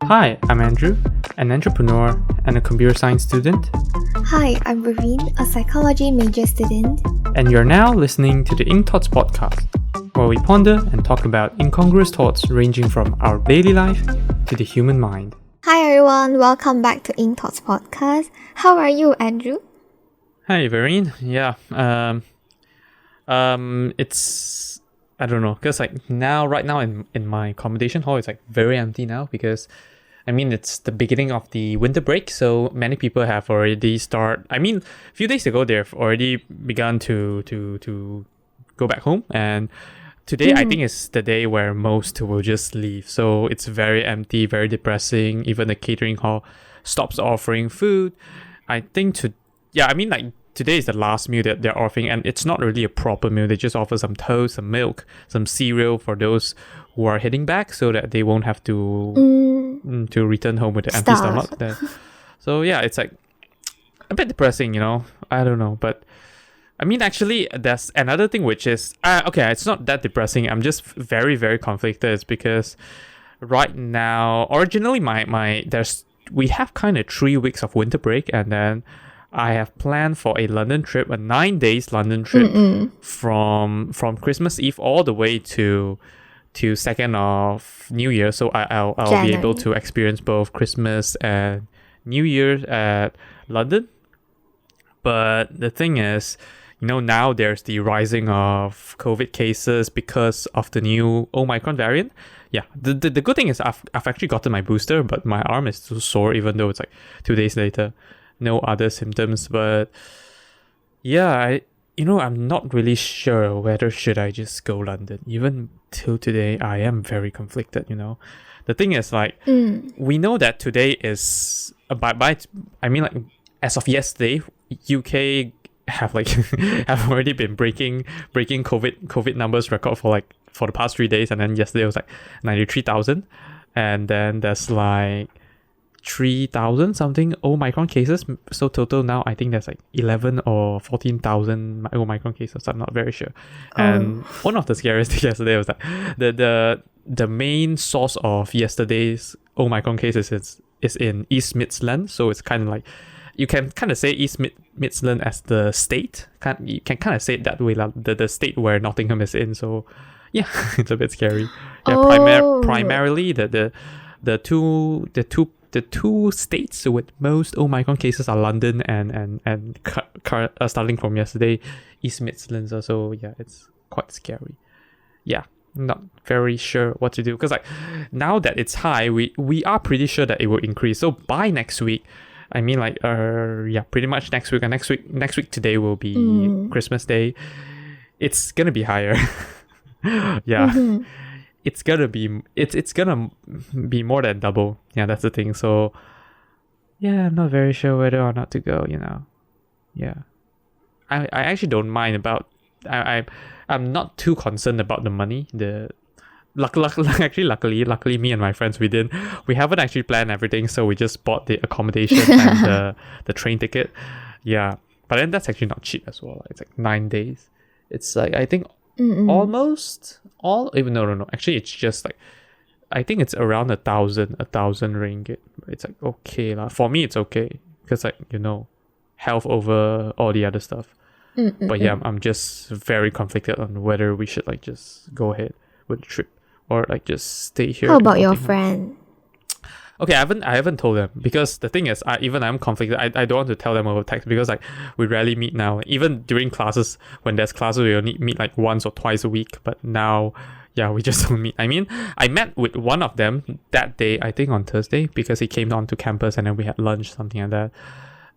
Hi, I'm Andrew, an entrepreneur and a computer science student, Hi, I'm Raveen, a psychology major student. and you're now listening to the Ink Thoughts podcast, where we ponder and talk about incongruous thoughts ranging from our daily life to the human mind. Hi everyone, welcome back to Ink Thoughts podcast. How are you, Andrew? Hi, Vereen. Yeah, it's I don't know, cause like right now in my accommodation hall, it's like very empty now because, I mean, it's the beginning of the winter break, so many people have already a few days ago they've already begun to go back home, and today I think is the day where most will just leave. So it's very empty, very depressing. Even the catering hall stops offering food. I think today is the last meal that they're offering, and it's not really a proper meal. They just offer some toast, some milk, some cereal for those who are heading back, so that they won't have to return home with an empty Starve. stomach. So yeah, it's like a bit depressing, I don't know, but I mean, actually, there's another thing which is okay. It's not that depressing. I'm just very, very conflicted. It's because right now, originally, we have kind of 3 weeks of winter break, and then I have planned for a London trip, a 9 days London trip from Christmas Eve all the way to 2nd of New Year. So I'll be able to experience both Christmas and New Year at London. But the thing is, now there's the rising of COVID cases because of the new Omicron variant. Yeah, the good thing is I've actually gotten my booster, but my arm is still sore even though it's like 2 days later. No other symptoms, but yeah, I'm not really sure whether should I just go London. Even till today, I am very conflicted. The thing is, like, we know that today is as of yesterday, UK have have already been breaking COVID numbers record for the past 3 days, and then yesterday was like 93,000, and then there's like 3,000 something Omicron cases. So total now, I think there's like 11 or 14,000 Omicron cases. I'm not very sure. And one of the scariest things yesterday was that the main source of yesterday's Omicron cases is in East Midlands. So it's kind of like, you can kind of say East Midlands as the state. You can kind of say it that way, like the state where Nottingham is in. So yeah, it's a bit scary. Yeah, primarily the two states with most Omicron cases are London and starting from yesterday, East Midlands. So yeah, it's quite scary. Yeah, not very sure what to do because like now that it's high, we are pretty sure that it will increase. So by next week, I mean pretty much next week. And next week today will be Christmas Day. It's gonna be higher. Yeah. It's gonna be more than double. Yeah, that's the thing. So yeah, I'm not very sure whether or not to go. Yeah, I actually don't mind about. I'm not too concerned about the money. Luckily, me and my friends we haven't actually planned everything, so we just bought the accommodation and the train ticket. Yeah, but then that's actually not cheap as well. It's like 9 days. It's like, I think, almost all, even no, actually it's just like, I think it's around 1,000 ringgit. It's like okay lah. For me it's okay because like health over all the other stuff. But yeah, I'm just very conflicted on whether we should like just go ahead with the trip or like just stay here. How about your friend? Okay, I haven't told them because the thing is, I'm conflicted. I don't want to tell them over text because like we rarely meet now. Even during classes, when there's classes, we only meet like once or twice a week. But now, yeah, we just don't meet. I mean, I met with one of them that day, I think on Thursday, because he came down to campus and then we had lunch, something like that.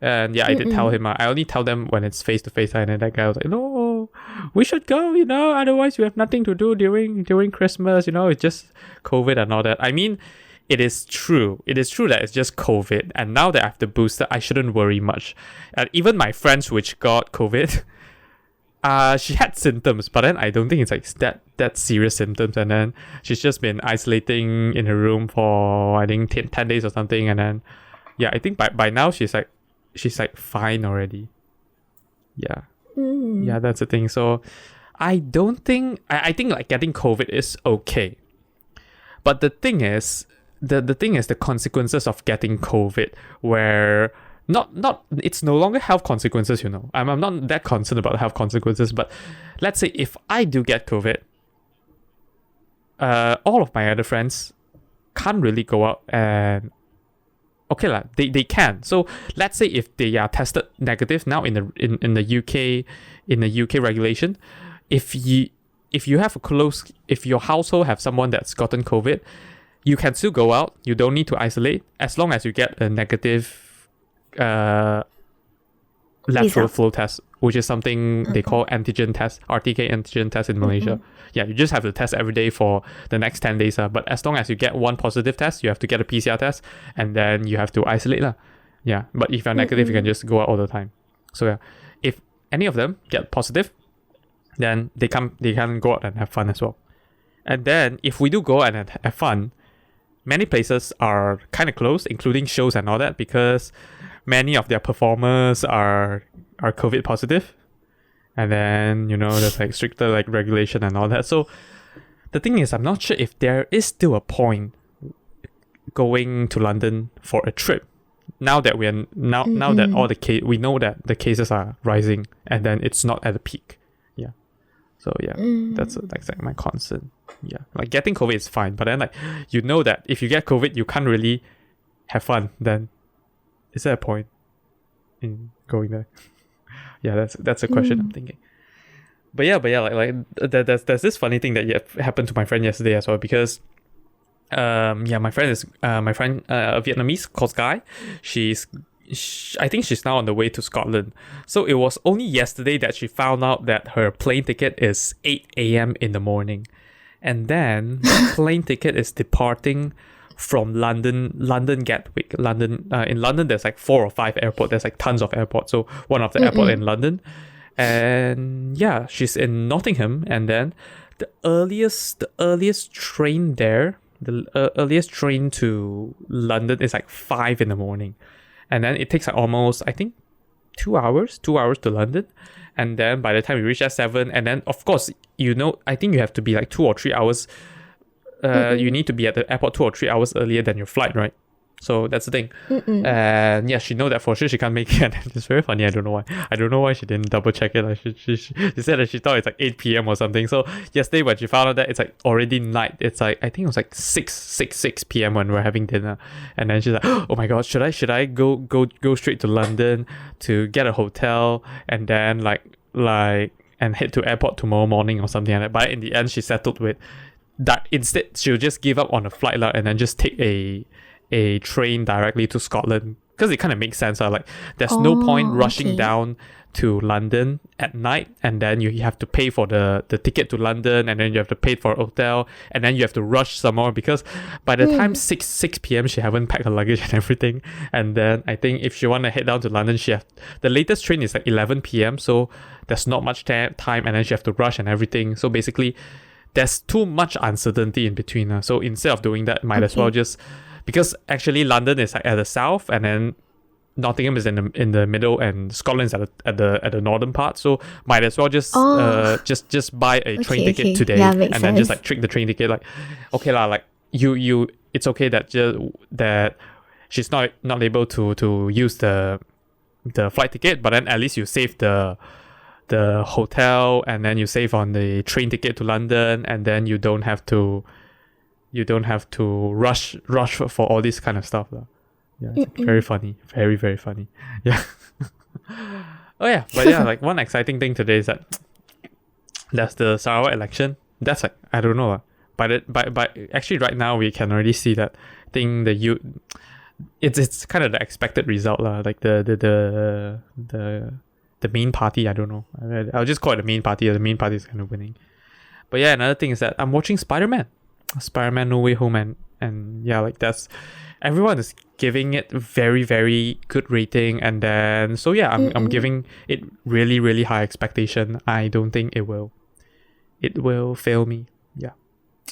And yeah, I did tell him. I only tell them when it's face to face. And then that guy was like, "No, we should go. Otherwise we have nothing to do during Christmas. It's just COVID and all that." I mean, it is true. It is true that it's just COVID. And now that I have the booster, I shouldn't worry much. And even my friends which got COVID, she had symptoms, but then I don't think it's like that serious symptoms. And then she's just been isolating in her room for, I think, 10 days or something. And then, yeah, I think by now she's like fine already. Yeah. Yeah, that's the thing. So I don't think, I think like getting COVID is okay. But the thing is, the thing is the consequences of getting COVID, where not it's no longer health consequences, you know. I'm not that concerned about health consequences, but let's say if I do get COVID, all of my other friends can't really go out, and okay lah, they can. So let's say if they are tested negative now in the UK regulation, if you have if your household have someone that's gotten COVID, you can still go out. You don't need to isolate as long as you get a negative lateral flow test, which is something they call antigen test, RTK antigen test in Malaysia. Yeah, you just have to test every day for the next 10 days. But as long as you get one positive test, you have to get a PCR test, and then you have to isolate. Yeah, but if you're negative, you can just go out all the time. So yeah, if any of them get positive, then they can go out and have fun as well. And then if we do go out and have fun, many places are kind of closed, including shows and all that, because many of their performers are COVID positive. And then, you know, there's like stricter like regulation and all that. So the thing is, I'm not sure if there is still a point going to London for a trip. Now that now that we know that the cases are rising, and then it's not at a peak. Yeah. So yeah, that's like my concern. Yeah, like getting COVID is fine, but then like you know that if you get COVID, you can't really have fun. Then is there a point in going there? Yeah, that's a question I'm thinking. But yeah, like there's this funny thing that happened to my friend yesterday as well, because my friend is a Vietnamese called Guy. I think she's now on the way to Scotland. So it was only yesterday that she found out that her plane ticket is 8 a.m. in the morning. And then the plane ticket is departing from London Gatwick. In London, there's like 4 or 5 airports. There's like tons of airports. So one of the airports in London. And yeah, she's in Nottingham. And then the earliest train there, the earliest train to London is like 5 in the morning. And then it takes like almost, I think, 2 hours to London. And then by the time you reach at 7, and then of course, you know, I think you have to be like 2 or 3 hours. You need to be at the airport 2 or 3 hours earlier than your flight, right? So that's the thing. And yeah, she know that for sure she can't make it. And it's very funny. I don't know why she didn't double check it. Like she said that she thought it's like 8 p.m. or something. So yesterday when she found out that it's like already night, it's like, I think it was like 6 p.m. when we were having dinner. And then she's like, oh my god, should I go straight to London to get a hotel and then like and head to airport tomorrow morning or something like that. But in the end, she settled with that instead she'll just give up on a flight and then just take a train directly to Scotland, because it kind of makes sense. Like there's no point rushing down to London at night, and then you have to pay for the ticket to London, and then you have to pay for a hotel, and then you have to rush some more, because by the time 6 p.m. she haven't packed her luggage and everything. And then I think if she want to head down to London, the latest train is like 11 p.m. so there's not much time, and then she have to rush and everything. So basically there's too much uncertainty in between. So instead of doing that, might as well just, because actually London is like at the south, and then Nottingham is in the middle, and Scotland is at the northern part. So might as well just buy a train ticket today, and then just like trick the train ticket. Like, okay lah, like you it's okay that she's not able to use the flight ticket, but then at least you save the hotel, and then you save on the train ticket to London, and then you don't have to rush for all this kind of stuff. Yeah, it's very funny. Very, very funny. Yeah. Oh yeah, but yeah, like one exciting thing today is that there's the Sarawak election. That's like, I don't know. But actually right now we can already see that thing, it's kind of the expected result lah. Like the main party, I don't know. I'll just call it the main party. The main party is kind of winning. But yeah, another thing is that I'm watching Spider-Man No Way Home, and yeah, like everyone is giving it very, very good rating, and then so yeah, I'm giving it really, really high expectation. I don't think it will fail me. Yeah,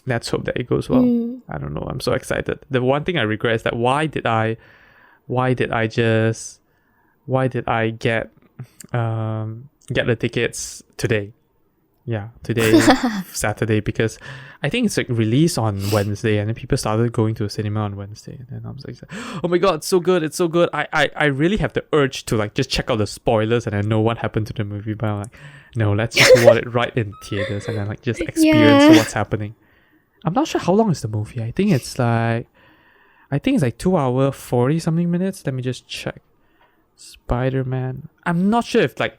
let's hope that it goes well. I don't know, I'm so excited. The one thing I regret is that why did I get the tickets today? today, Saturday, because I think it's like released on Wednesday, and then people started going to the cinema on Wednesday, and then I was like, oh my god, it's so good, it's so good. I really have the urge to like just check out the spoilers and I know what happened to the movie, but I'm like, no, let's just watch it right in theaters and then like just experience what's happening. I'm not sure how long is the movie. I think it's like 2 hour 40 something minutes. Let me just check. Spider-Man. I'm not sure if like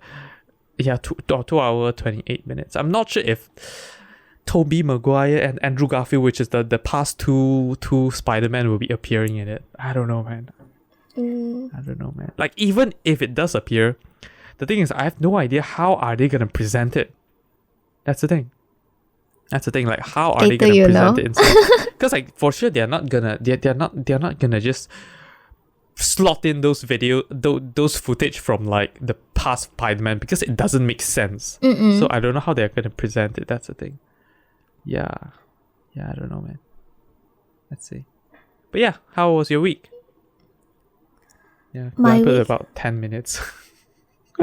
2 hour 28 minutes. I'm not sure if Tobey Maguire and Andrew Garfield, which is the past two Spider-Man, will be appearing in it. I don't know, man. I don't know, man. Like, even if it does appear, the thing is, I have no idea how are they gonna present it. That's the thing. Like, how are they gonna present it inside? Because like for sure they're not gonna just slot in those those footage from like the past Spider-Man, because it doesn't make sense. So I don't know how they're gonna present it. That's the thing. Yeah, I don't know, man. Let's see. But yeah, how was your week? Yeah, my week week about 10 minutes.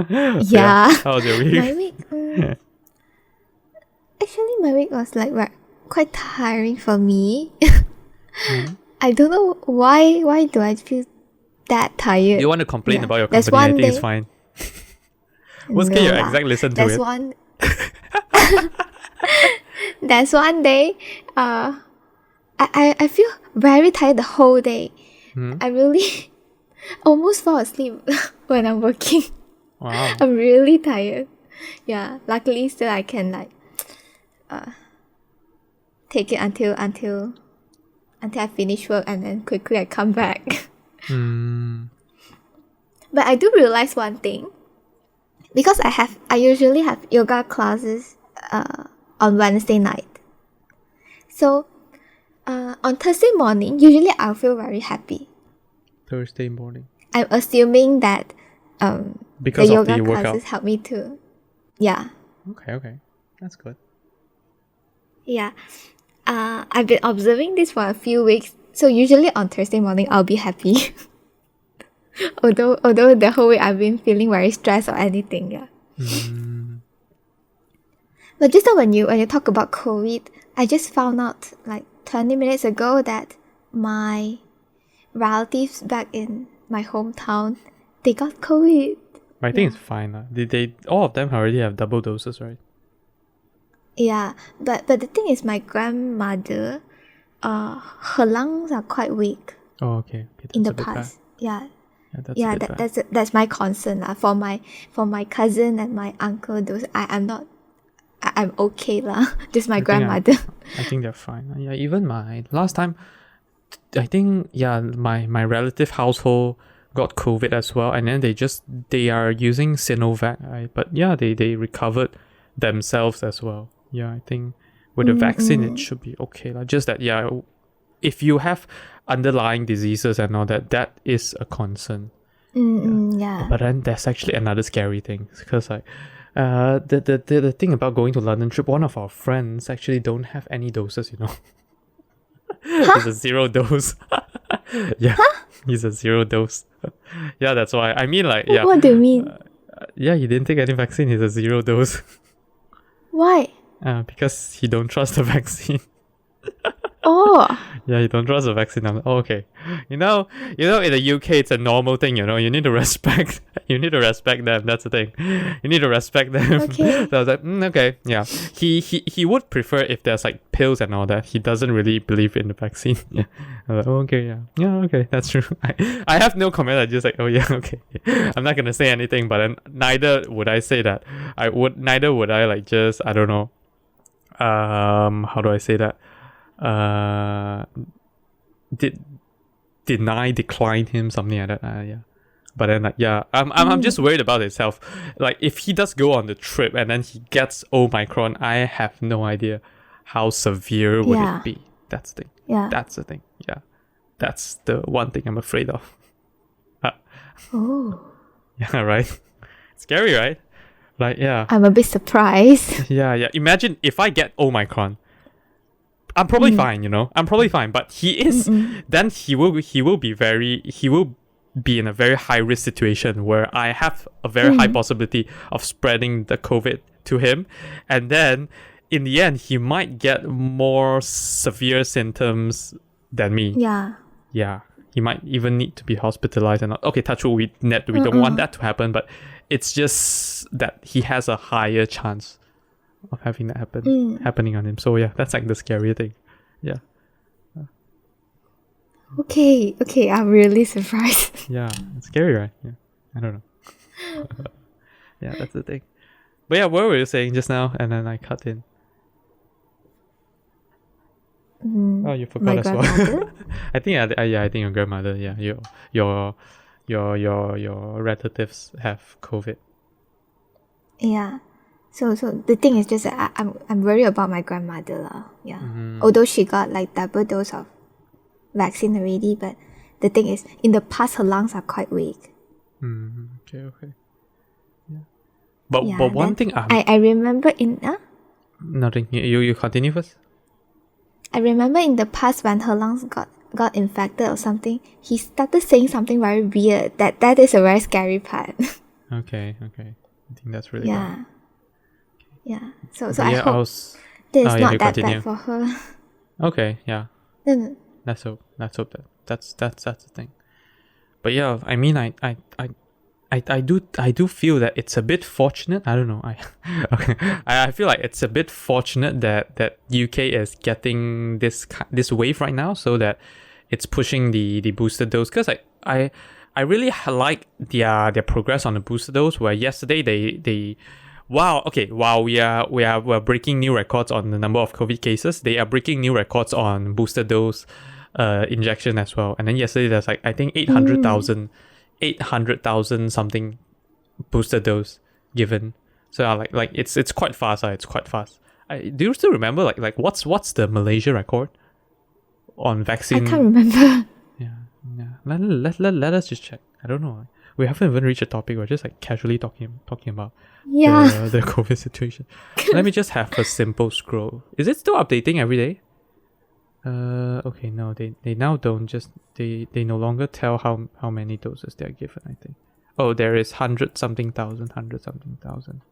yeah. How was your week? My week actually my week was like quite tiring for me. I don't know why do I feel that tired. Do you want to complain about your There's company? I one think it's day- fine. What's No your lah. exact listen to There's it? one There's one day I feel very tired the whole day. I really almost fall asleep when I'm working. Wow. I'm really tired. Yeah, luckily still I can like take it until I finish work, and then quickly I come back. But I do realize one thing, because I usually have yoga classes on Wednesday night. So on Thursday morning, usually I'll feel very happy. Thursday morning. I'm assuming that Because the of the yoga workout. classes help me to, yeah. Okay. That's good. Yeah. I've been observing this for a few weeks. So usually on Thursday morning, I'll be happy. although the whole week I've been feeling very stressed or anything, yeah. But just now when you talk about COVID, I just found out like 20 minutes ago that my relatives back in my hometown, they got COVID. I think it's fine. They all of them already have double doses, right? Yeah, but the thing is, my grandmother, her lungs are quite weak Oh, okay. in the That's a bit bad. past. Yeah, Yeah, that's a bit bad. that's my concern lah. For my cousin and my uncle, those I'm okay lah. Just my grandmother. I think they're fine. Yeah, even my last time, I think my relative household got COVID as well, and then they are using Sinovac, right? But yeah, they recovered themselves as well. Yeah, I think with the vaccine it should be okay. Just that if you have underlying diseases and all that is a concern. Yeah. But then there's actually another scary thing, because like the thing about going to London trip, one of our friends actually don't have any doses, He's a 0 dose. Yeah. He's a 0 dose. Yeah, that's why. I mean, like, yeah. What do you mean? Yeah, he didn't take any vaccine. He's a 0 dose. Why? Because he don't trust the vaccine. Oh. Yeah, you don't trust the vaccine. I'm like, oh, okay. In the UK, it's a normal thing. You need to respect. You need to respect them. That's the thing. You need to respect them. Okay. So I was like, okay, yeah. He would prefer if there's like pills and all that. He doesn't really believe in the vaccine. Yeah. I was like, oh, okay, yeah, okay, that's true. I have no comment. I just like, oh yeah, okay. I'm not gonna say anything, but then neither would I say that. Neither would I like just, I don't know. How do I say that? Decline him, something like that. Yeah. But then like, yeah, I'm just worried about itself. Like, if he does go on the trip and then he gets Omicron, I have no idea how severe would it be. That's the thing. Yeah. That's the thing. Yeah. That's the one thing I'm afraid of. Oh. Yeah, right? Scary, right? Like, yeah. I'm a bit surprised. Yeah. Imagine if I get Omicron. I'm probably fine, I'm probably fine. But he is, then he will be in a very high risk situation where I have a very high possibility of spreading the COVID to him, and then in the end he might get more severe symptoms than me. Yeah, he might even need to be hospitalized. And okay, touch wood, we don't want that to happen, but it's just that he has a higher chance of having that happening on him. So yeah, that's like the scary thing. Yeah. Okay, I'm really surprised. Yeah, it's scary, right? Yeah, I don't know. Yeah, that's the thing. But yeah, what were you saying just now? And then I cut in. Oh, you forgot My as well. grandmother? I think I think your grandmother. Yeah, your relatives have COVID. Yeah. So the thing is just that I'm worried about my grandmother lah. Yeah. Although she got like double dose of vaccine already, but the thing is, in the past her lungs are quite weak. Okay. Yeah. But Yeah, but one then thing I remember nothing. You continue first. I remember in the past when her lungs got infected or something, he started saying something very weird. That is a very scary part. Okay. I think that's really bad. Yeah. So But I yeah, hope this is you not that continue. bad for her. Okay, yeah. Then Let's hope that that's the thing. But yeah, I mean, I do feel that it's a bit fortunate. I don't know. I feel like it's a bit fortunate that UK is getting this wave right now, so that it's pushing the booster dose. Because I really like their progress on the booster dose. Where yesterday they while we're breaking new records on the number of COVID cases, they are breaking new records on booster dose injection as well. And then yesterday there's like, I think 800,000 something booster dose given. So like it's quite fast. It's quite fast. Do you still remember like what's the Malaysia record on vaccine? I can't remember. Yeah. Let us just check. I don't know. We haven't even reached a topic. We're just like casually talking about the COVID situation. Let me just have a simple scroll. Is it still updating every day? Okay, no, they now don't. Just they no longer tell how many doses they are given. I think. Oh, there is 100 something thousand, 200 something thousand,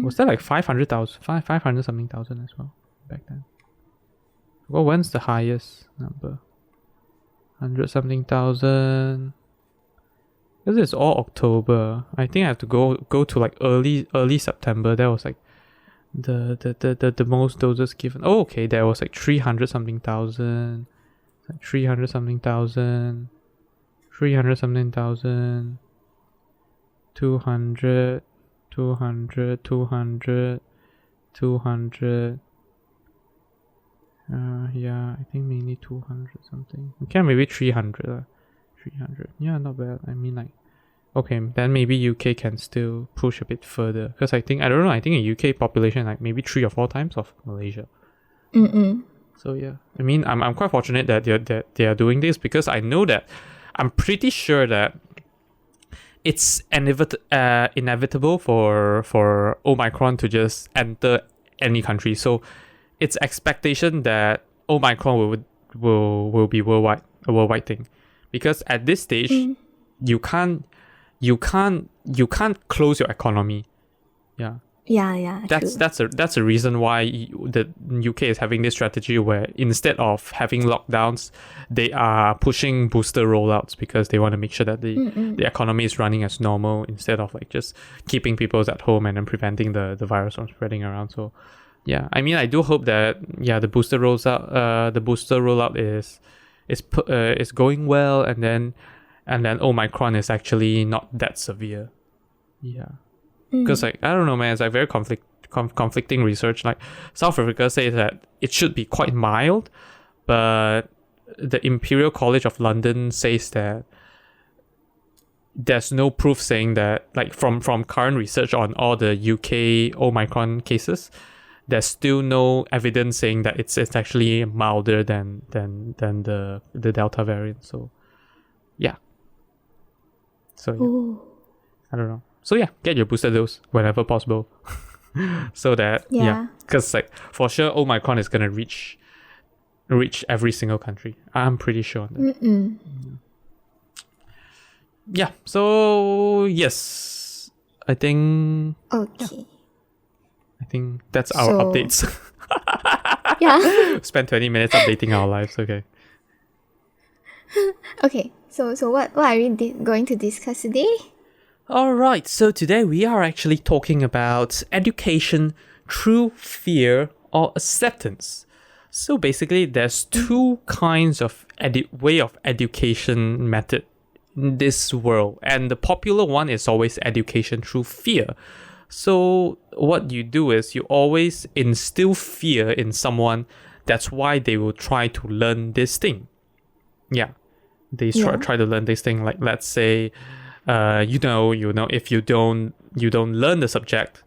Was that like 500,000, 500 something thousand as well back then? Well, when's the highest number? 100 something thousand. Because it's all October. I think I have to go to like early September. That was like the most doses given. Oh, okay, there was like 300 something thousand. Like 300 something thousand. 300 something thousand. 200. Yeah, I think mainly 200 something. Okay, maybe 300. 300. Yeah, not bad. I mean, like, okay, then maybe UK can still push a bit further. Because I think a UK population like maybe 3 or 4 times of Malaysia. So yeah, I mean, I'm quite fortunate that they are doing this, because I know that I'm pretty sure that it's inevitable for Omicron to just enter any country. So it's expectation that Omicron will be a worldwide thing, because at this stage you can't close your economy. Yeah. That's a reason why the UK is having this strategy where instead of having lockdowns, they are pushing booster rollouts, because they want to make sure that the economy is running as normal, instead of like just keeping people at home and then preventing the virus from spreading around. So yeah, I mean, I do hope that the booster rollout is going well, and then Omicron is actually not that severe. Yeah. Because like, I don't know, man, it's like very conflicting research. Like South Africa says that it should be quite mild, but the Imperial College of London says that there's no proof saying that, like from current research on all the UK Omicron cases, there's still no evidence saying that it's actually milder than the Delta variant. So yeah. So yeah. I don't know. So yeah, get your booster dose whenever possible. So that because like for sure Omicron is gonna reach every single country. I'm pretty sure on that. yeah, so yes, I think Okay. that's our So- updates. Yeah. Spend 20 minutes updating our lives. Okay. Okay. So what are we going to discuss today? Alright, so today we are actually talking about education through fear or acceptance. So basically, there's two kinds of way of education method in this world, and the popular one is always education through fear. So what you do is you always instill fear in someone. That's why they will try to learn this thing. Yeah, they try to learn this thing. Like, let's say, if you don't learn the subject,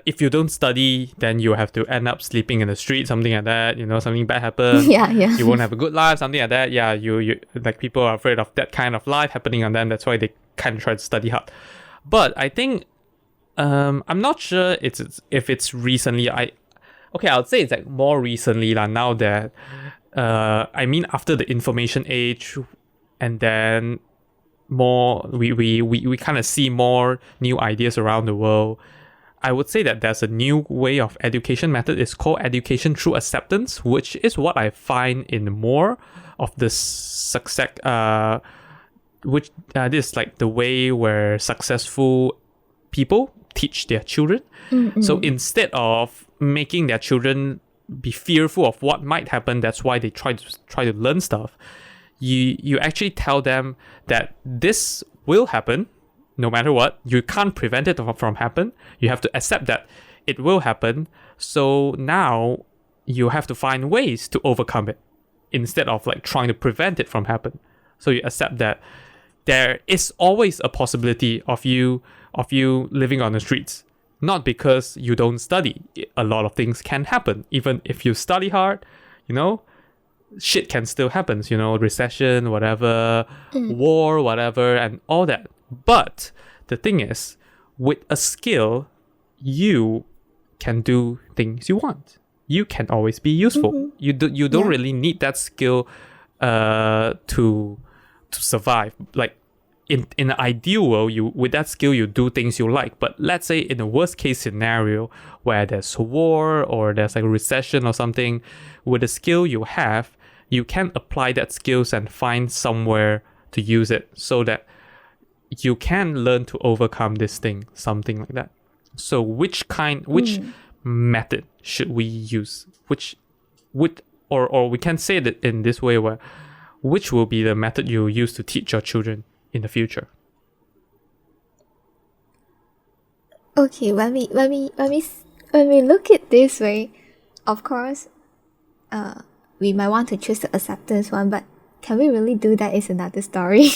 if you don't study, then you have to end up sleeping in the street, something like that. Something bad happens. Yeah. You won't have a good life, something like that. Yeah, you like, people are afraid of that kind of life happening on them. That's why they kind of try to study hard. But I think, I'm not sure if it's recently. I'll say it's like more recently now that, after the information age, and then more we kind of see more new ideas around the world. I would say that there's a new way of education method. It's called education through acceptance, which is what I find in more of the success, this is like the way where successful people teach their children. So instead of making their children be fearful of what might happen, that's why they try to learn stuff. You actually tell them that this will happen no matter what. You can't prevent it from happen. You have to accept that it will happen. So now you have to find ways to overcome it instead of like trying to prevent it from happen. So you accept that there is always a possibility of you living on the streets. Not because you don't study. A lot of things can happen. Even if you study hard, shit can still happen, recession, whatever, war, whatever, and all that. But the thing is, with a skill, you can do things you want. You can always be useful. You don't really need that skill to survive. Like, in an ideal world, with that skill you do things you like. But let's say in a worst case scenario where there's war or there's like a recession or something, with the skill you have, you can apply that skills and find somewhere to use it so that you can learn to overcome this thing, something like that. So which method should we use? Or we can say that in this way, where which will be the method you use to teach your children in the future? Okay, when we look at this way, of course, we might want to choose the acceptance one, but can we really do that is another story.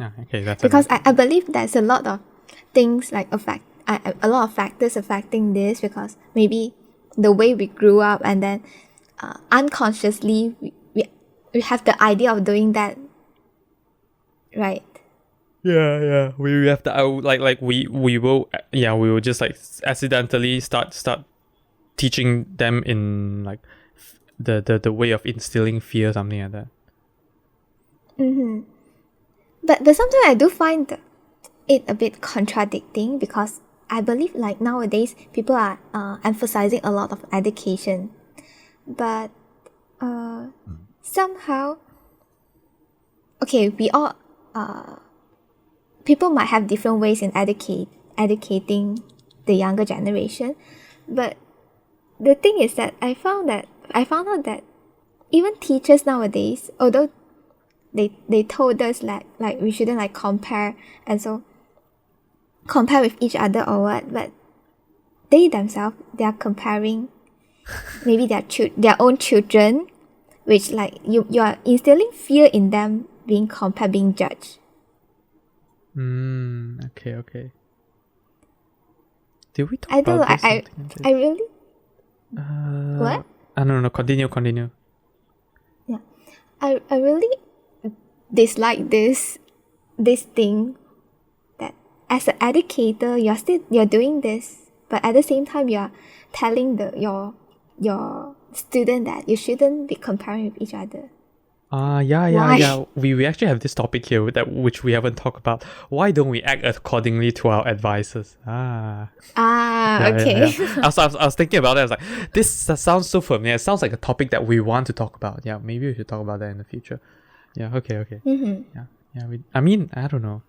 Okay, that's because I believe there's a lot of things like a lot of factors affecting this, because maybe the way we grew up, and then unconsciously we have the idea of doing that, right? Yeah. We have to we will just like accidentally start teaching them in like the way of instilling fear, something like that. But sometimes I do find it a bit contradicting, because I believe like nowadays people are emphasizing a lot of education, but somehow, okay, we all people might have different ways in educating the younger generation, but the thing is that I found out that even teachers nowadays, although they told us like we shouldn't like compare, and so compare with each other or what, but they themselves, they are comparing maybe their own children, which like you are instilling fear in them, being compared, being judged. Okay. Did we talk I don't know. about this? I really. What? I don't know. Continue. Yeah, I really dislike this thing, that as an educator you're doing this, but at the same time you're telling your student that you shouldn't be comparing with each other. Yeah. We actually have this topic here which we haven't talked about. Why don't we act accordingly to our advisors? Okay. Yeah. I was thinking about it. I was like, this sounds so familiar. It sounds like a topic that we want to talk about. Yeah, maybe we should talk about that in the future. Yeah. Okay. Mm-hmm. Yeah. I mean, I don't know.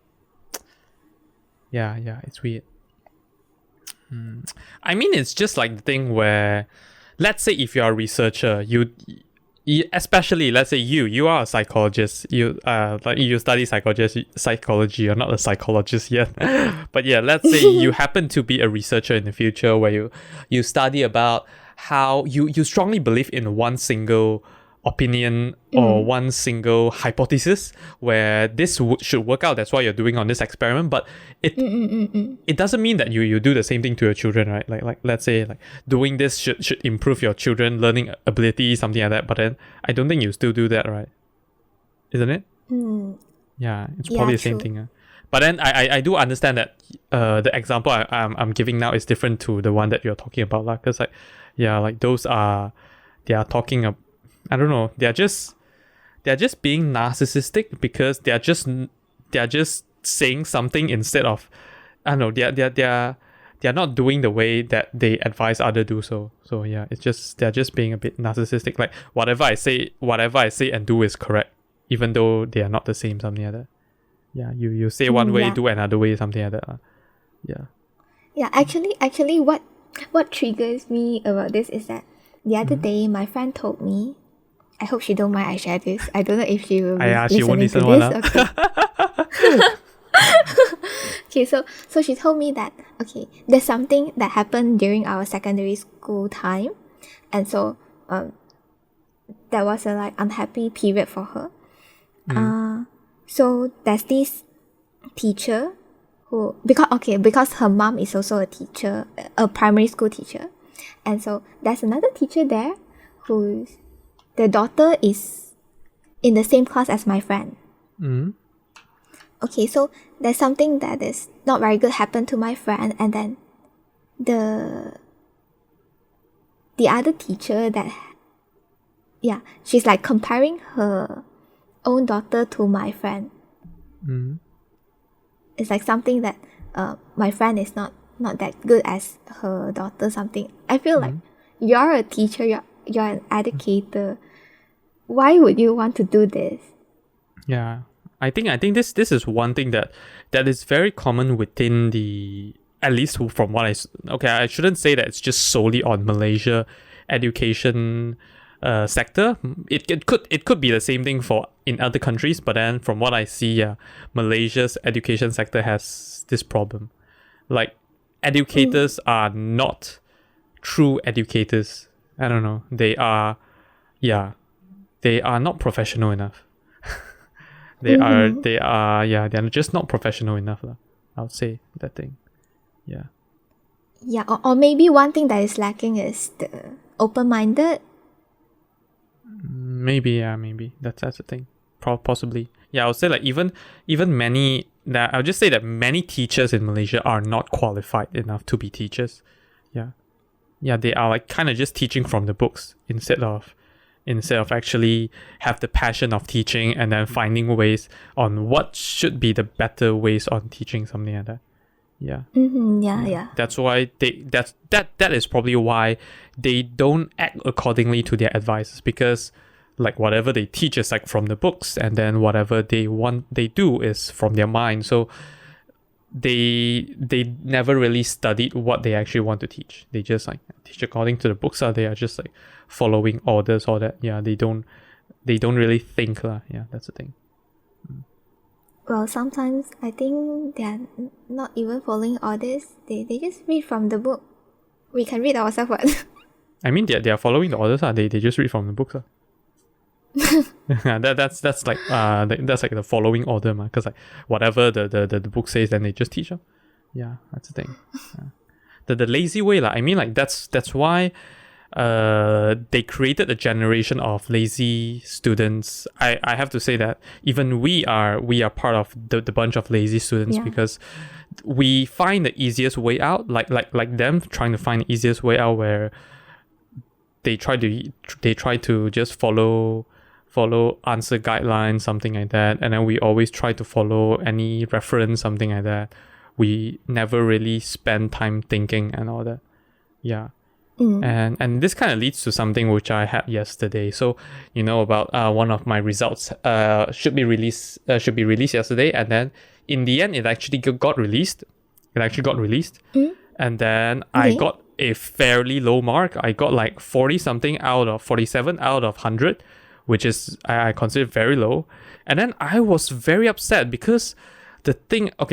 Yeah. It's weird. I mean, it's just like the thing where, let's say if you're a researcher, you especially let's say you are a psychologist, you study psychology. You're not a psychologist yet. But yeah, let's say you happen to be a researcher in the future where you study about how you strongly believe in one single opinion or one single hypothesis where this should work out. That's why you're doing on this experiment, but it doesn't mean that you do the same thing to your children, right? Like let's say like doing this should improve your children learning ability, something like that, but then I don't think you still do that, right? Isn't it? Yeah, it's probably the same thing. But then I do understand that the example I'm giving now is different to the one that you're talking about, because like those they are talking about, I don't know, they're just being narcissistic because they're just saying something instead of, I don't know, they're not doing the way that they advise others do so. So yeah, they're just being a bit narcissistic. Like whatever I say and do is correct, even though they are not the same, something like that. Yeah, you say one way, do another way, something like that. Yeah. Yeah, actually what triggers me about this is that the other day my friend told me, I hope she don't mind I share this. I don't know if she will be she won't listening listen to this. Okay. Okay, so she told me that, okay, there's something that happened during our secondary school time, and so there was a like unhappy period for her. So there's this teacher who, because her mom is also a teacher, a primary school teacher, and so there's another teacher there who's the daughter is in the same class as my friend. Okay, so there's something that is not very good happened to my friend, and then the other teacher she's like comparing her own daughter to my friend. It's like something that my friend is not that good as her daughter, something. I feel like you're a teacher, you're an educator. Why would you want to do this? Yeah, I think this is one thing that is very common within the, at least from what I shouldn't say that it's just solely on Malaysia education sector. It could be the same thing in other countries, but then from what I see, Malaysia's education sector has this problem. Like educators are not true educators. I don't know. They are not professional enough. They're just not professional enough. I would say that thing. Yeah. Yeah, or maybe one thing that is lacking is the open-minded. Maybe that's the thing. Possibly. Yeah, I would say like even many, that I'll just say that many teachers in Malaysia are not qualified enough to be teachers. Yeah, they are like kind of just teaching from the books instead of actually have the passion of teaching and then finding ways on what should be the better ways on teaching, something like that. Yeah. Yeah. That's why that is probably why they don't act accordingly to their advices, because like whatever they teach is like from the books, and then whatever they do is from their mind. So they never really studied what they actually want to teach. They just like teach according to the books. They are just like following orders, all that. Yeah, they don't really think lah. Yeah, that's the thing. Well, sometimes I think they are not even following orders. They just read from the book. We can read ourselves what? I mean, they are following the orders. They just read from the books. That's like the following order, because like whatever the book says, then they just teach. Yeah, that's the thing. The lazy way, I mean, like that's why they created a generation of lazy students. I have to say that even we are part of the bunch of lazy students, because we find the easiest way out, like them trying to find the easiest way out, where they try to just follow answer guidelines, something like that, and then we always try to follow any reference, something like that. We never really spend time thinking and all that. Yeah. And this kind of leads to something which I had yesterday. So about one of my results should be released yesterday, and then in the end it actually got released. And then I got a fairly low mark. I got like 47 out of 100, which is I consider very low. And then I was very upset because the thing, of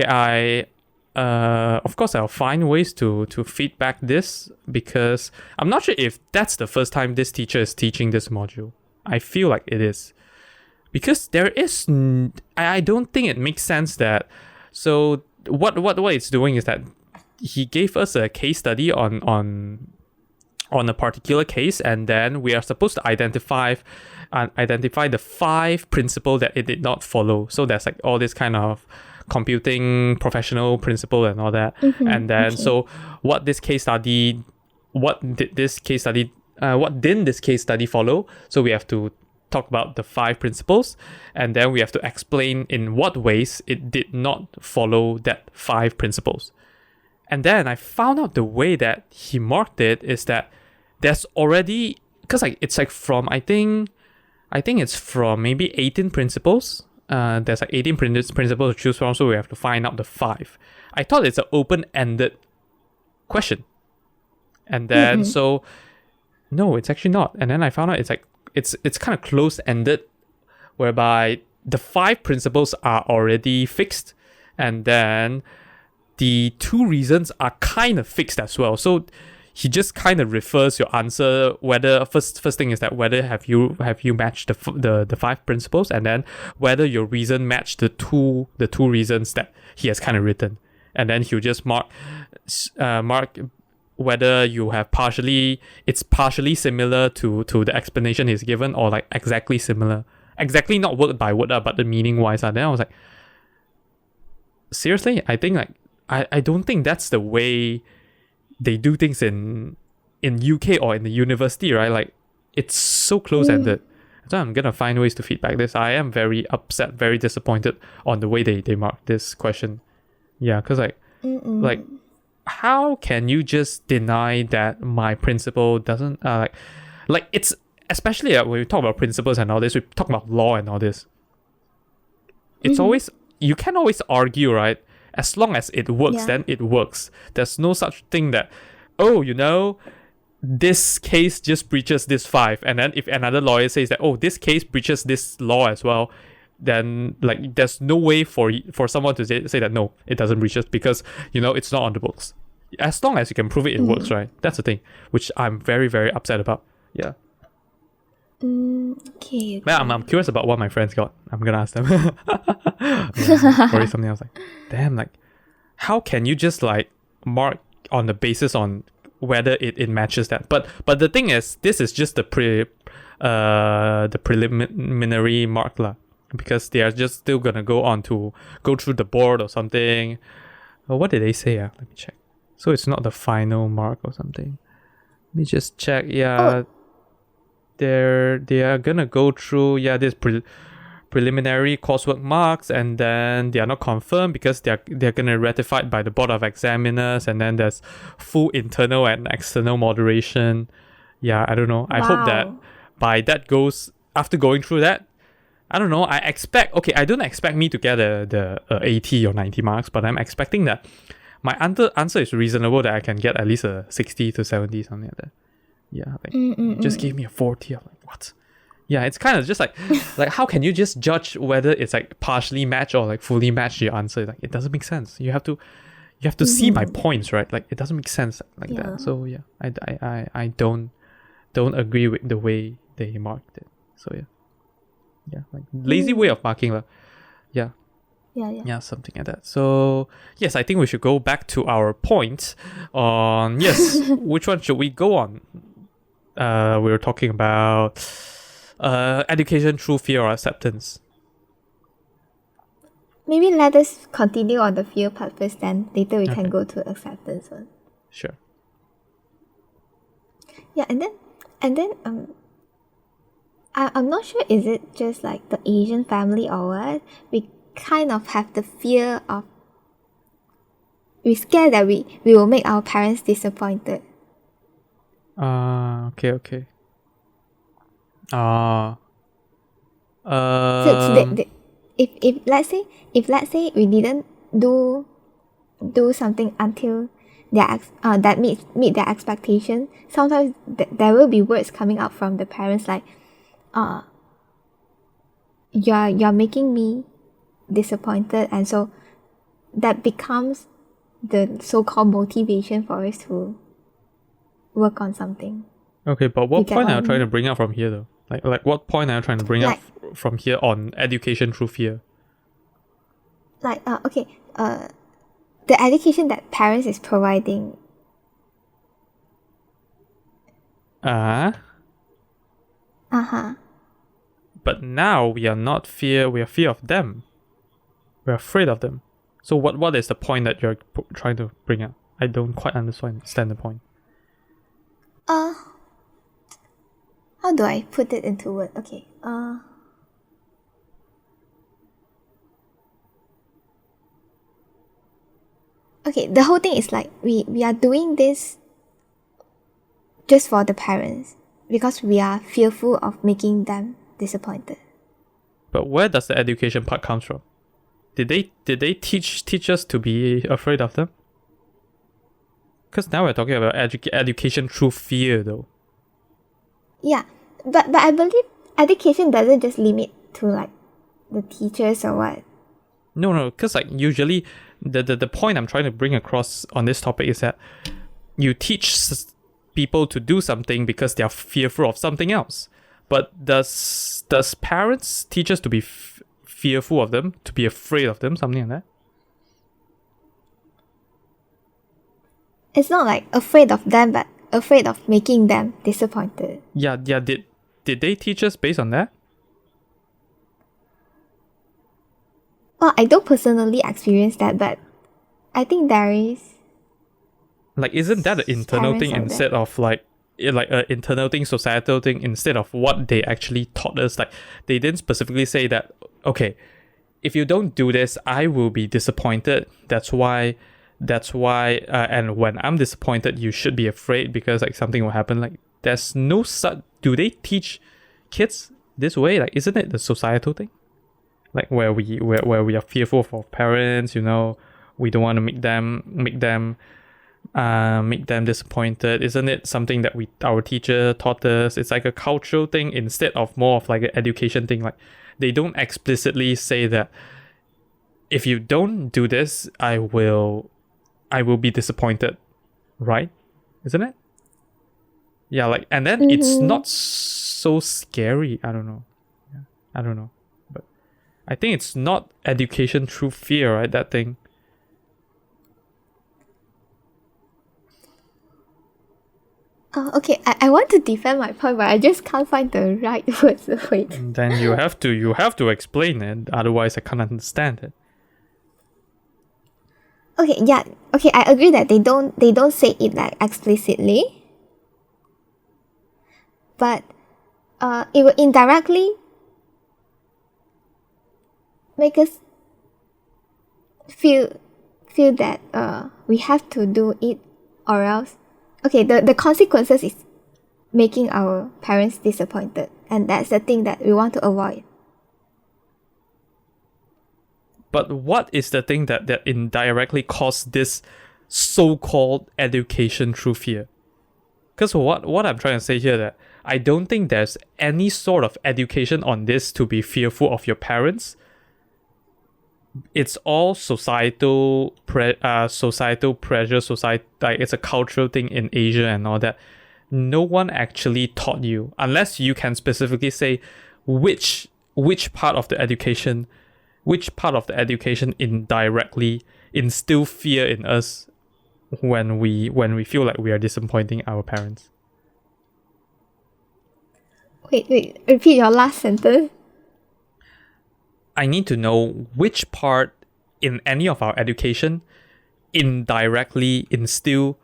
course I'll find ways to feedback this, because I'm not sure if that's the first time this teacher is teaching this module. I feel like it is, because I don't think it makes sense that. So what it's doing is that he gave us a case study on a particular case, and then we are supposed to identify the 5 principles that it did not follow. So there's like all this kind of computing professional principle and all that. And then so what didn't this case study follow? So we have to talk about the 5 principles, and then we have to explain in what ways it did not follow that 5 principles. And then I found out the way that he marked it is that there's already, because it's like from I think it's from maybe 18 principles. There's like 18 principles to choose from, so we have to find out the 5. I thought it's an open-ended question, and then so no, it's actually not. And then I found out it's like it's kind of closed-ended, whereby the 5 principles are already fixed, and then the 2 reasons are kind of fixed as well. So he just kind of refers your answer whether first thing is that whether have you matched the 5 principles, and then whether your reason matched the two reasons that he has kind of written, and then he'll just mark whether you have partially similar to the explanation he's given, or like exactly similar, exactly not word by word but the meaning wise. Then I was like, seriously, I think like I don't think that's the way they do things in UK or in the university, right? Like, it's so close-ended. So I'm gonna find ways to feedback this. I am very upset, very disappointed on the way they mark this question. Yeah, because like how can you just deny that my principle doesn't like it's, especially when we talk about principles and all this, we talk about law and all this. It's always, you can always argue, right? As long as it works, then it works. There's no such thing that, this case just breaches this 5. And then if another lawyer says that, this case breaches this law as well, then like there's no way for someone to say that, no, it doesn't breach it, because, it's not on the books. As long as you can prove it, it works, right? That's the thing, which I'm very, very upset about. Yeah. Okay. Well, I'm curious about what my friends got. I'm gonna ask them. Or something else. Like, damn, like, how can you just like mark on the basis on whether it matches that? But the thing is, this is just the preliminary mark lah, because they are just still gonna go through the board or something. What did they say? Let me check. So it's not the final mark or something. Let me just check. Yeah. They are gonna go through this preliminary coursework marks, and then they are not confirmed because they're gonna ratify it by the board of examiners, and then there's full internal and external moderation. Yeah, I don't know. I hope that by that goes, after going through that, I don't know. I don't expect me to get the 80 or 90 marks, but I'm expecting that my answer is reasonable, that I can get at least a 60 to 70, something like that. Yeah, like just gave me a 40. I'm like, what? Yeah, it's kind of just like how can you just judge whether it's like partially matched or like fully matched your answer? Like, it doesn't make sense. You have to see my points, right? Like, it doesn't make sense like that. So yeah, I don't agree with the way they marked it. So yeah, like lazy way of marking lah. Yeah, something like that. So yes, I think we should go back to our point on which one should we go on? We were talking about education through fear or acceptance. Maybe let us continue on the fear part first, then later we can go to acceptance one. Sure. Yeah, and then And then I'm not sure, is it just like the Asian family or what? We kind of have the fear of, we're scared that we will make our parents disappointed. Okay. So if let's say we didn't do something until that meet their expectation, sometimes there will be words coming out from the parents like, you're making me disappointed, and so that becomes the so-called motivation for us to work on something. Okay, but what point are you I trying to mean? bring up from here though? Like what point are you trying to bring up from here on education through fear? The education that parents is providing. Uh-huh. But now we are not fear, we are fear of them. We're afraid of them. So what is the point that you're trying to bring up? I don't quite understand the point. How do I put it into words? Okay. Okay, the whole thing is like we are doing this just for the parents because we are fearful of making them disappointed. But where does the education part comes from? Did they teach us to be afraid of them? Because now we're talking about education through fear though. Yeah, but I believe education doesn't just limit to like the teachers or what. No, because like usually the point I'm trying to bring across on this topic is that you teach people to do something because they are fearful of something else. But does parents teach us to be fearful of them, to be afraid of them, something like that? It's not like afraid of them, but afraid of making them disappointed. Yeah. Did they teach us based on that? Well, I don't personally experience that, but I think there is. Like, isn't that an internal thing instead of like an internal thing, societal thing, instead of what they actually taught us? Like, they didn't specifically say that, okay, if you don't do this, I will be disappointed. That's why, and when I'm disappointed, you should be afraid because like something will happen. Like, there's no such. Do they teach kids this way? Like, isn't it the societal thing? Like where we are fearful of our parents, we don't want to make them disappointed. Isn't it something that our teacher taught us? It's like a cultural thing instead of more of like an education thing. Like they don't explicitly say that if you don't do this, I will be disappointed, right? Isn't it? Yeah, like, and then it's not so scary. I don't know. But I think it's not education through fear, right? That thing. Okay, I want to defend my point, but I just can't find the right words to wait. Then you have to explain it, otherwise I can't understand it. Okay, yeah. Okay, I agree that they don't say it like explicitly. But it will indirectly make us feel that we have to do it or else. Okay, the consequences is making our parents disappointed, and that's the thing that we want to avoid. But what is the thing that indirectly caused this so-called education through fear? Because what I'm trying to say here, that I don't think there's any sort of education on this to be fearful of your parents. It's all societal pressure, like it's a cultural thing in Asia and all that. No one actually taught you, unless you can specifically say which part of the education indirectly instill fear in us when we feel like we are disappointing our parents. Wait, repeat your last sentence. I need to know which part in any of our education indirectly instill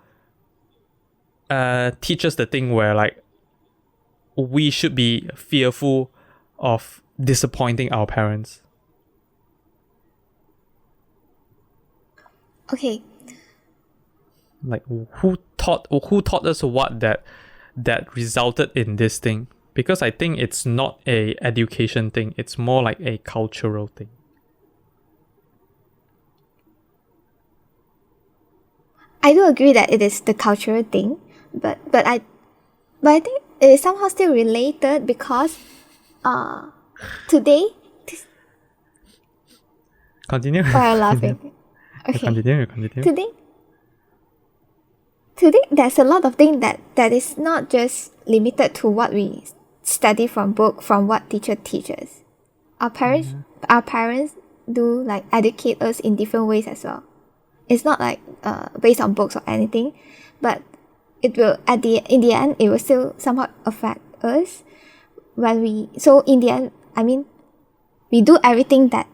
teach us the thing where like we should be fearful of disappointing our parents? Okay. Like who taught us what that resulted in this thing? Because I think it's not a education thing, it's more like a cultural thing. I do agree that it is the cultural thing, but I think it is somehow still related because today Continue. why are you laughing? Okay. Continue. Today there's a lot of things that is not just limited to what we study from book, from what teacher teaches. Our parents do like educate us in different ways as well. It's not like based on books or anything, but it will in the end it will still somewhat affect us when we. So in the end, I mean, we do everything that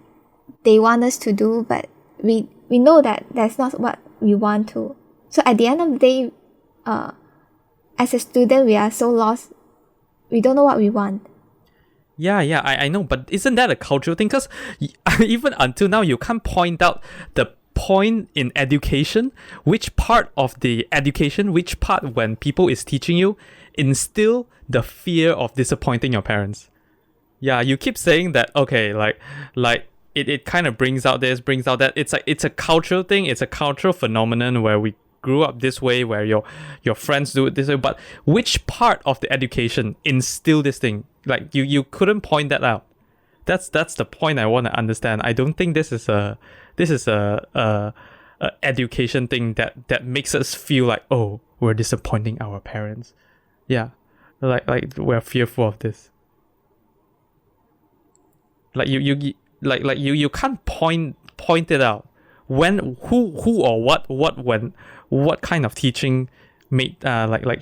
they want us to do, but we know that that's not what we want to. So at the end of the day, as a student, we are so lost. We don't know what we want. Yeah, I know, but isn't that a cultural thing? Because even until now, you can't point out the point in education, which part of the education, which part when people is teaching you, instill the fear of disappointing your parents. Yeah, you keep saying that, okay, like it kind of brings out this, brings out that. It's a cultural thing, it's a cultural phenomenon where we grew up this way, where your friends do it this way, but which part of the education instill this thing? Like you couldn't point that out. That's the point I want to understand. I don't think this is a education thing that makes us feel like, oh, we're disappointing our parents. Yeah, like we're fearful of this. Like you can't point it out. When who or what kind of teaching made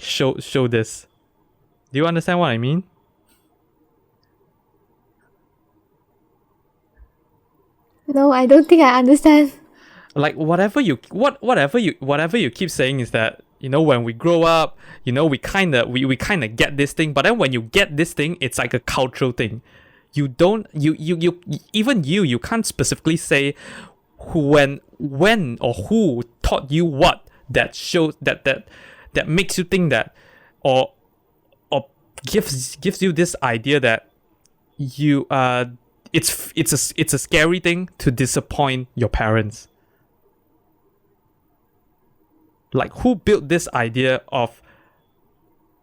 show this? Do you understand what I mean? No, I don't think I understand. Like whatever you keep saying is that, when we grow up, we kind of get this thing, but then when you get this thing, it's like a cultural thing. You don't you can't specifically say when or who taught you what that shows that makes you think that, or gives you this idea that you it's a scary thing to disappoint your parents. Like who built this idea of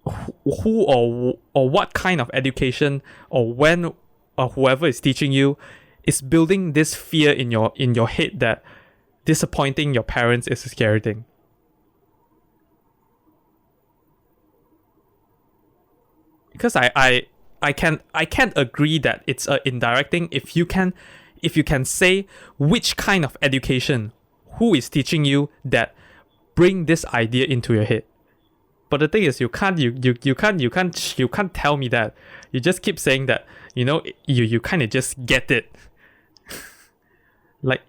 who or what kind of education, or when or whoever is teaching you is building this fear in your head that disappointing your parents is a scary thing. Because I can't agree that it's an indirect thing if you can say which kind of education, who is teaching you that bring this idea into your head. But the thing is, you can't tell me that. You just keep saying that, you kind of just get it. Like,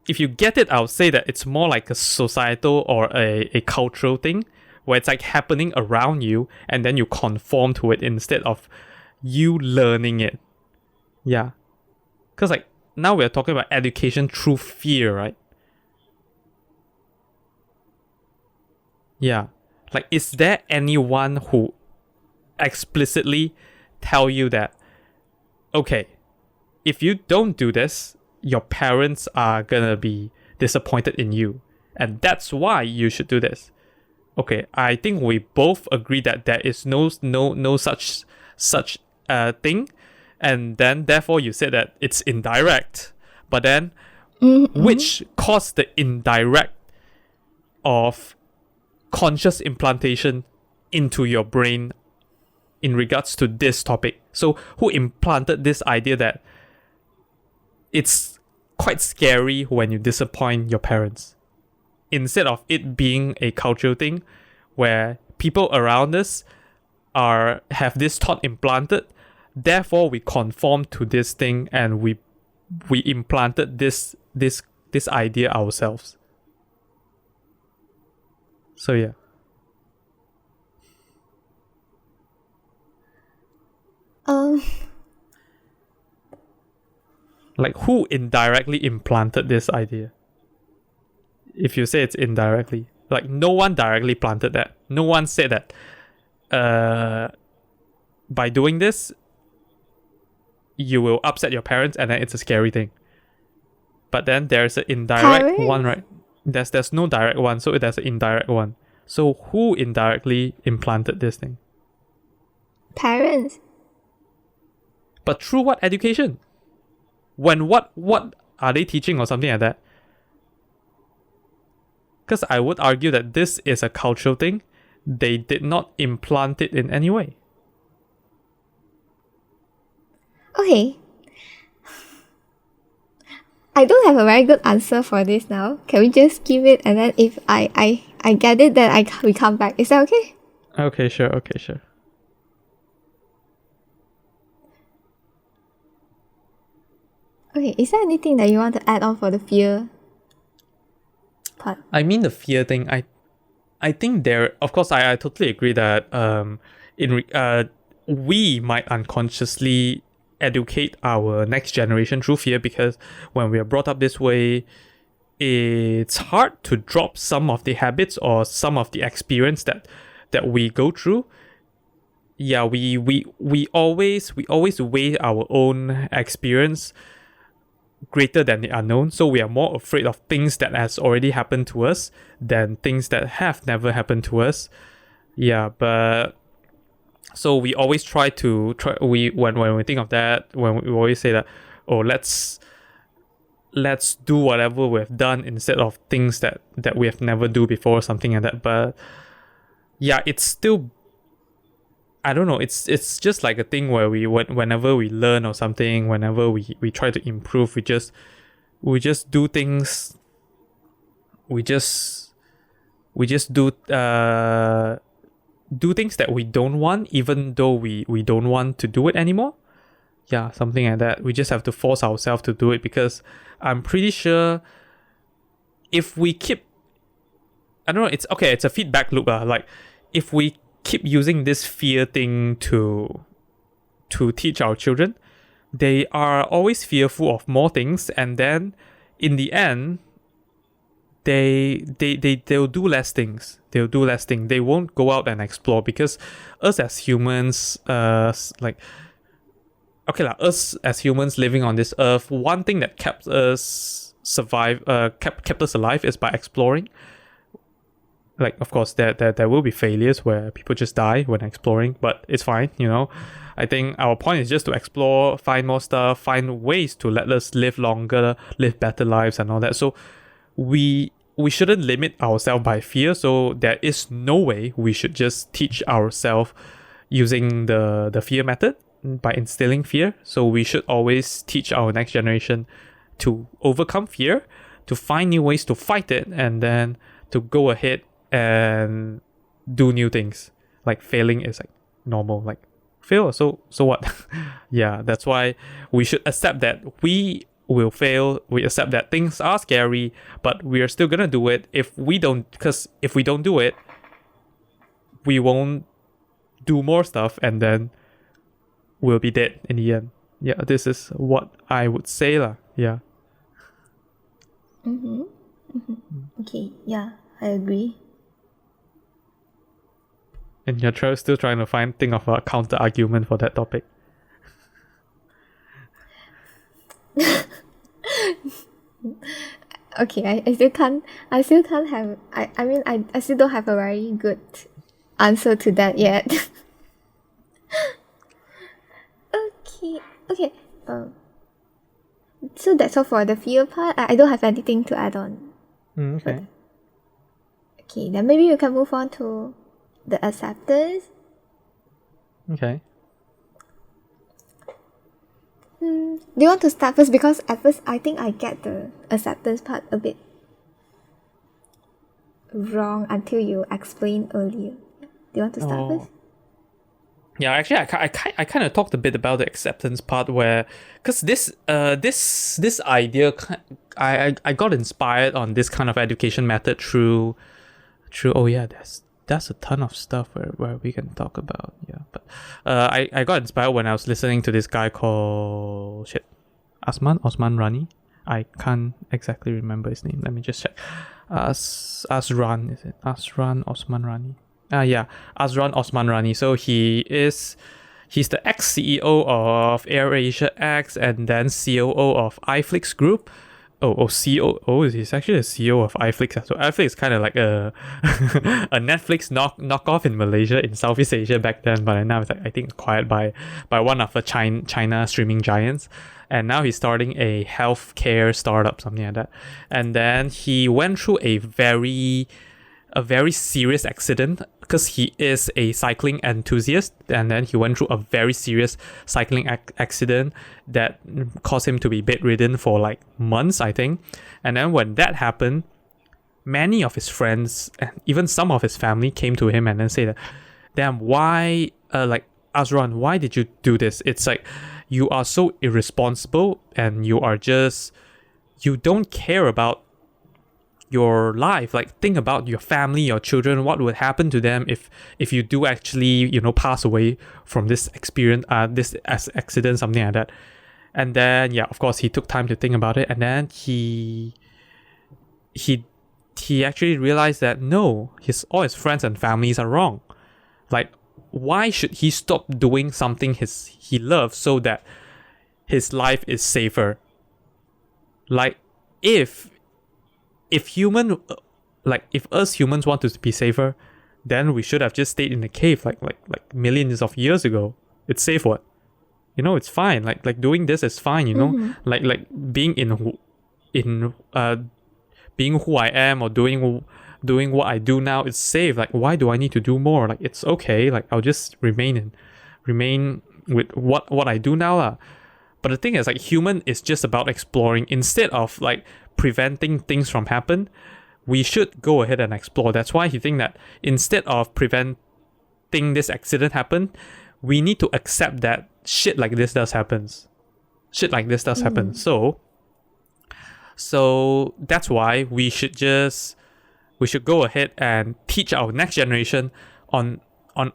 if you get it, I'll say that it's more like a societal or a cultural thing, where it's like happening around you and then you conform to it instead of you learning it. Yeah. Because like now we're talking about education through fear, right? Yeah. Like, is there anyone who explicitly tell you that, okay, if you don't do this, your parents are gonna be disappointed in you, and that's why you should do this? Okay, I think we both agree that there is no such thing, and then therefore you said that it's indirect. But then, which caused the indirect of conscious implantation into your brain in regards to this topic? So who implanted this idea that it's quite scary when you disappoint your parents, instead of it being a cultural thing where people around us have this thought implanted, therefore we conform to this thing and we implanted this idea ourselves. So yeah. Like, who indirectly implanted this idea? If you say it's indirectly, like, no one directly planted that. No one said that by doing this, you will upset your parents, and then it's a scary thing. But then there's an indirect one, right? There's no direct one, so there's an indirect one. So who indirectly implanted this thing? Parents. But through what education? When what are they teaching or something like that? Because I would argue that this is a cultural thing. They did not implant it in any way. Okay. I don't have a very good answer for this now. Can we just give it, and then if I get it, then we come back. Is that okay? Okay, sure. Okay, is there anything that you want to add on for the fear part? I mean, the fear thing, I think there, of course, I totally agree that we might unconsciously educate our next generation through fear, because when we are brought up this way, it's hard to drop some of the habits or some of the experience that we go through. Yeah, we always weigh our own experience greater than the unknown, so we are more afraid of things that has already happened to us than things that have never happened to us. Yeah, but so we always when we think of that, when we always say that, oh, let's do whatever we've done instead of things that we have never do before or something like that. But yeah, it's still, I don't know, it's just like a thing where whenever we learn or something, whenever we try to improve, we just do things, we just do things that we don't want, even though we don't want to do it anymore. Yeah, something like that. We just have to force ourselves to do it, because I'm pretty sure if we keep, I don't know, it's a feedback loop. Like, if we keep using this fear thing to teach our children, they are always fearful of more things, and then in the end, they'll do less things. They won't go out and explore, because us as humans, us as humans living on this earth, one thing that kept us alive is by exploring. Like, of course, there will be failures where people just die when exploring, but it's fine, I think our point is just to explore, find more stuff, find ways to let us live longer, live better lives and all that. So we shouldn't limit ourselves by fear. So there is no way we should just teach ourselves using the fear method, by instilling fear. So we should always teach our next generation to overcome fear, to find new ways to fight it, and then to go ahead and do new things. Like, failing is like normal, like fail, so what? Yeah, that's why we should accept that we will fail. We accept that things are scary, but we are still gonna do it. Because if we don't do it, we won't do more stuff, and then we'll be dead in the end. Yeah, this is what I would say lah. Yeah. Okay, yeah, I agree. And you're still trying to think of a counter argument for that topic. Okay, I still can't have, I mean, I still don't have a very good answer to that yet. Okay. So that's all for the fear part. I don't have anything to add on. Okay. Okay, then maybe we can move on to the acceptance. Okay. Do you want to start first? Because at first I think I get the acceptance part a bit wrong until you explained earlier. Do you want to start first? Yeah, actually, I kind of talked a bit about the acceptance part, where, because this idea, I got inspired on this kind of education method through oh yeah, there's a ton of stuff where we can talk about. Yeah, but I got inspired when I was listening to this guy called Osman Rani. I can't exactly remember his name. Let me just check. Asran, is it? Asran Osman Rani. Yeah, Asran Osman Rani. So he's the ex-CEO of AirAsia X and then COO of iFlix Group. COO, he's actually the CEO of iFlix. So iFlix is kind of like a a Netflix knockoff in Malaysia, in Southeast Asia back then, but now it's like, I think, acquired by one of the China streaming giants. And now he's starting a healthcare startup, something like that. And then he went through a very serious accident because he is a cycling enthusiast, and then he went through a very serious cycling accident that caused him to be bedridden for like months, I think. And then when that happened, many of his friends and even some of his family came to him and then say that, damn, why, Azran, why did you do this? It's like, you are so irresponsible and you don't care about your life. Like, think about your family, your children, what would happen to them if you do actually, pass away from this experience, this accident, something like that. And then, yeah, of course, he took time to think about it, and then he actually realized that no, all his friends and families are wrong. Like, why should he stop doing something he loves so that his life is safer? Like, if us humans want to be safer, then we should have just stayed in the cave like millions of years ago. It's safe, what? It's fine. Like doing this is fine, Mm-hmm. like being being who I am or doing what I do now is safe. Like, why do I need to do more? Like, it's okay. Like, I'll just remain with what I do now lah. But the thing is, like, human is just about exploring. Instead of like preventing things from happen, we should go ahead and explore. That's why he think that instead of preventing this accident happen, we need to accept that shit like this does happen. So that's why we should go ahead and teach our next generation on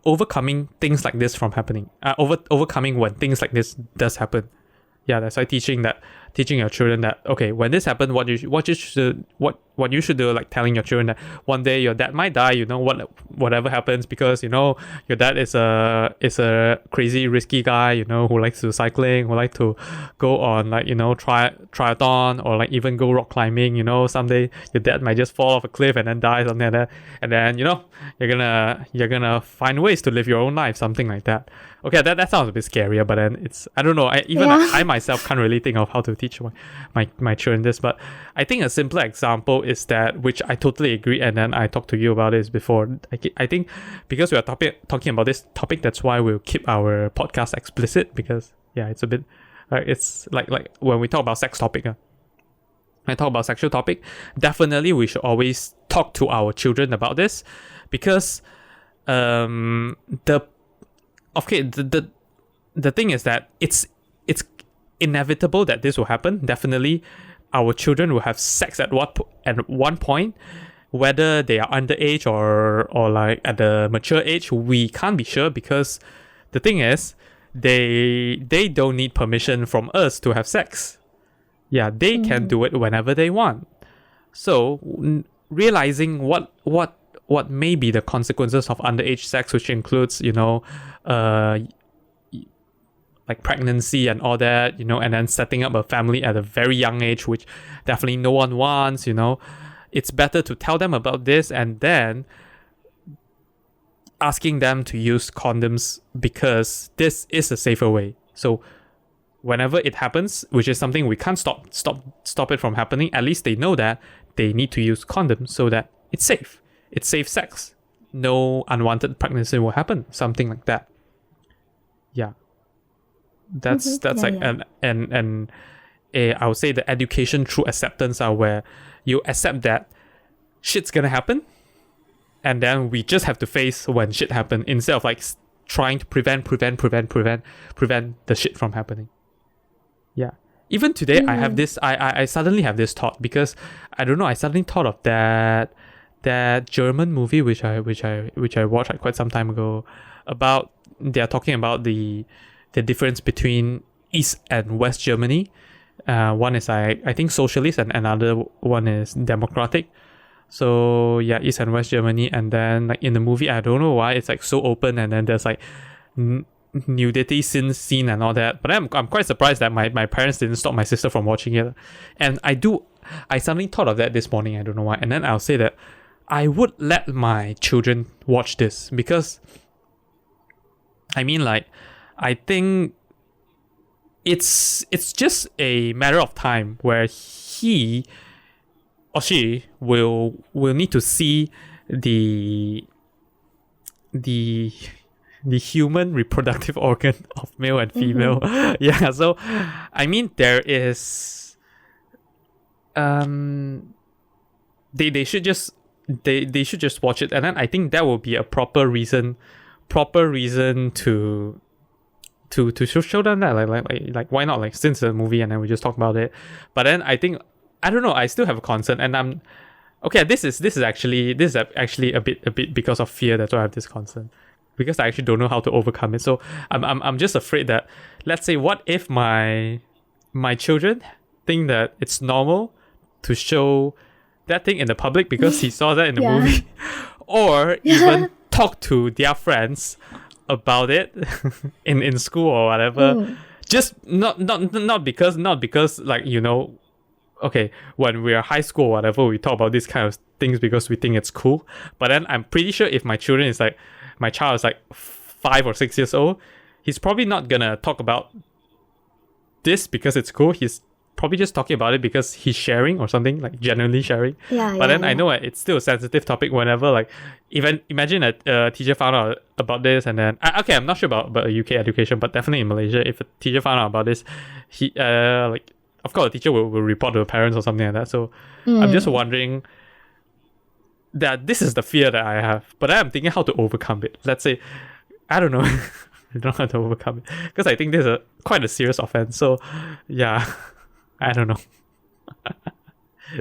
overcoming things like this from happening. Overcoming when things like this does happen. Yeah, that's why teaching your children that, okay, when this happened, what you should do, like telling your children that one day your dad might die, whatever happens, because your dad is a crazy risky guy, who likes to cycling, who like to go on triathlon, or like even go rock climbing. Someday your dad might just fall off a cliff and then die, something like that, and then you're gonna find ways to live your own life, something like that. Okay, that sounds a bit scarier, but then I don't know. I myself can't really think of how to teach my children this, but I think a simpler example is that, which I totally agree, and then I talked to you about this before. I think because we are talking about this topic, that's why we'll keep our podcast explicit, because yeah, it's a bit it's like when we talk about sex topic. I talk about sexual topic, definitely we should always talk to our children about this, because the thing is that it's inevitable that this will happen. Definitely, our children will have sex at one point, whether they are underage or like at the mature age. We can't be sure, because the thing is, they don't need permission from us to have sex. Yeah, they can do it whenever they want. So realizing what may be the consequences of underage sex, which includes like pregnancy and all that, and then setting up a family at a very young age, which definitely no one wants. It's better to tell them about this and then asking them to use condoms, because this is a safer way. So whenever it happens, which is something we can't stop it from happening, at least they know that they need to use condoms so that it's safe. It's safe sex. No unwanted pregnancy will happen. Something like that. Yeah. That's like and I would say the education through acceptance are where you accept that shit's gonna happen, and then we just have to face when shit happen, instead of like trying to prevent the shit from happening. Yeah. Even today, I have this. I suddenly have this thought, because I don't know. I suddenly thought of that German movie which I watched like quite some time ago, about they're talking about the difference between East and West Germany, One is I think socialist, and another one is democratic. So yeah, East and West Germany, and then like in the movie, I don't know why it's like so open, and then there's like nudity scene and all that. But I'm quite surprised that my parents didn't stop my sister from watching it. And I suddenly thought of that this morning. I don't know why. And then I'll say that I would let my children watch this because, I mean, like, I think it's just a matter of time where he or she will need to see the human reproductive organ of male and female. Yeah, so I mean there is they should just watch it, and then I think that will be a proper reason to show them that like why not, like, since the movie, and then we just talk about it. But then I think, I don't know, I still have a concern, and I'm okay. This is actually a bit because of fear. That's why I have this concern, because I actually don't know how to overcome it. So I'm just afraid that, let's say, what if my children think that it's normal to show that thing in the public because he saw that in the movie, or even talk to their friends about it in school or whatever. Just not because like, you know, okay, when we are high school or whatever, we talk about these kind of things because we think it's cool. But then I'm pretty sure if my child is like 5 or 6 years old, he's probably not gonna talk about this because it's cool. He's probably just talking about it because he's sharing or something, like genuinely sharing. But then I know it's still a sensitive topic whenever, like, even imagine a teacher found out about this, and then okay, I'm not sure about UK education, but definitely in Malaysia, if a teacher found out about this, he like, of course, the teacher will report to the parents or something like that. So I'm just wondering that this is the fear that I have, but I'm thinking how to overcome it. Let's say, I don't know, I don't know how to overcome it because I think this is quite a serious offense. So yeah, I don't know.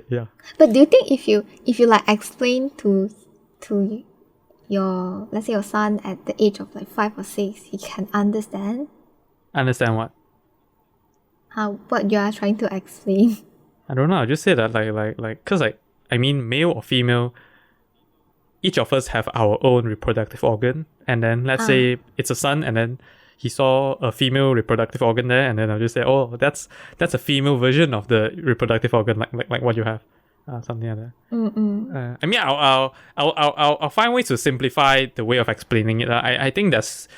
Yeah. But do you think if you like explain to your, let's say, your son at the age of like 5 or 6, he can understand? Understand what? What you are trying to explain? I don't know. I just say that like because, like, I mean, male or female, each of us have our own reproductive organ, and then let's say it's a son, and then he saw a female reproductive organ there, and then I'll just say, oh, that's a female version of the reproductive organ, like what you have, something like that. I mean, I'll find ways to simplify the way of explaining it. I think that's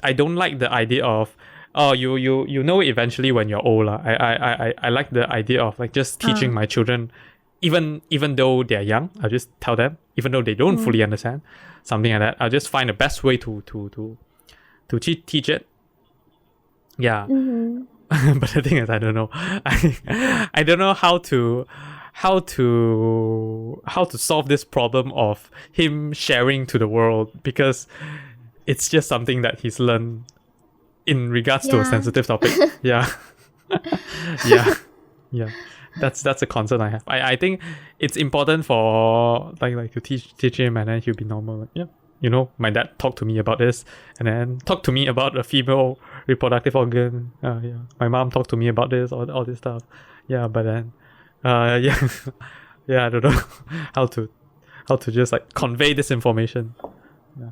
I don't like the idea of, oh, you know it eventually when you're old. I like the idea of like just teaching my children, even though they're young. I'll just tell them, even though they don't fully understand, something like that. I'll just find the best way to teach it. Yeah. But the thing is, I don't know. I don't know how to solve this problem of him sharing to the world, because it's just something that he's learned in regards to a sensitive topic. Yeah. Yeah. That's a concern I have. I think it's important for like to teach him, and then he'll be normal. Like, yeah, you know, my dad talked to me about this, and then talked to me about a female reproductive organ. Yeah, my mom talked to me about this, all this stuff. Yeah, but then, yeah, I don't know how to just like convey this information. Yeah.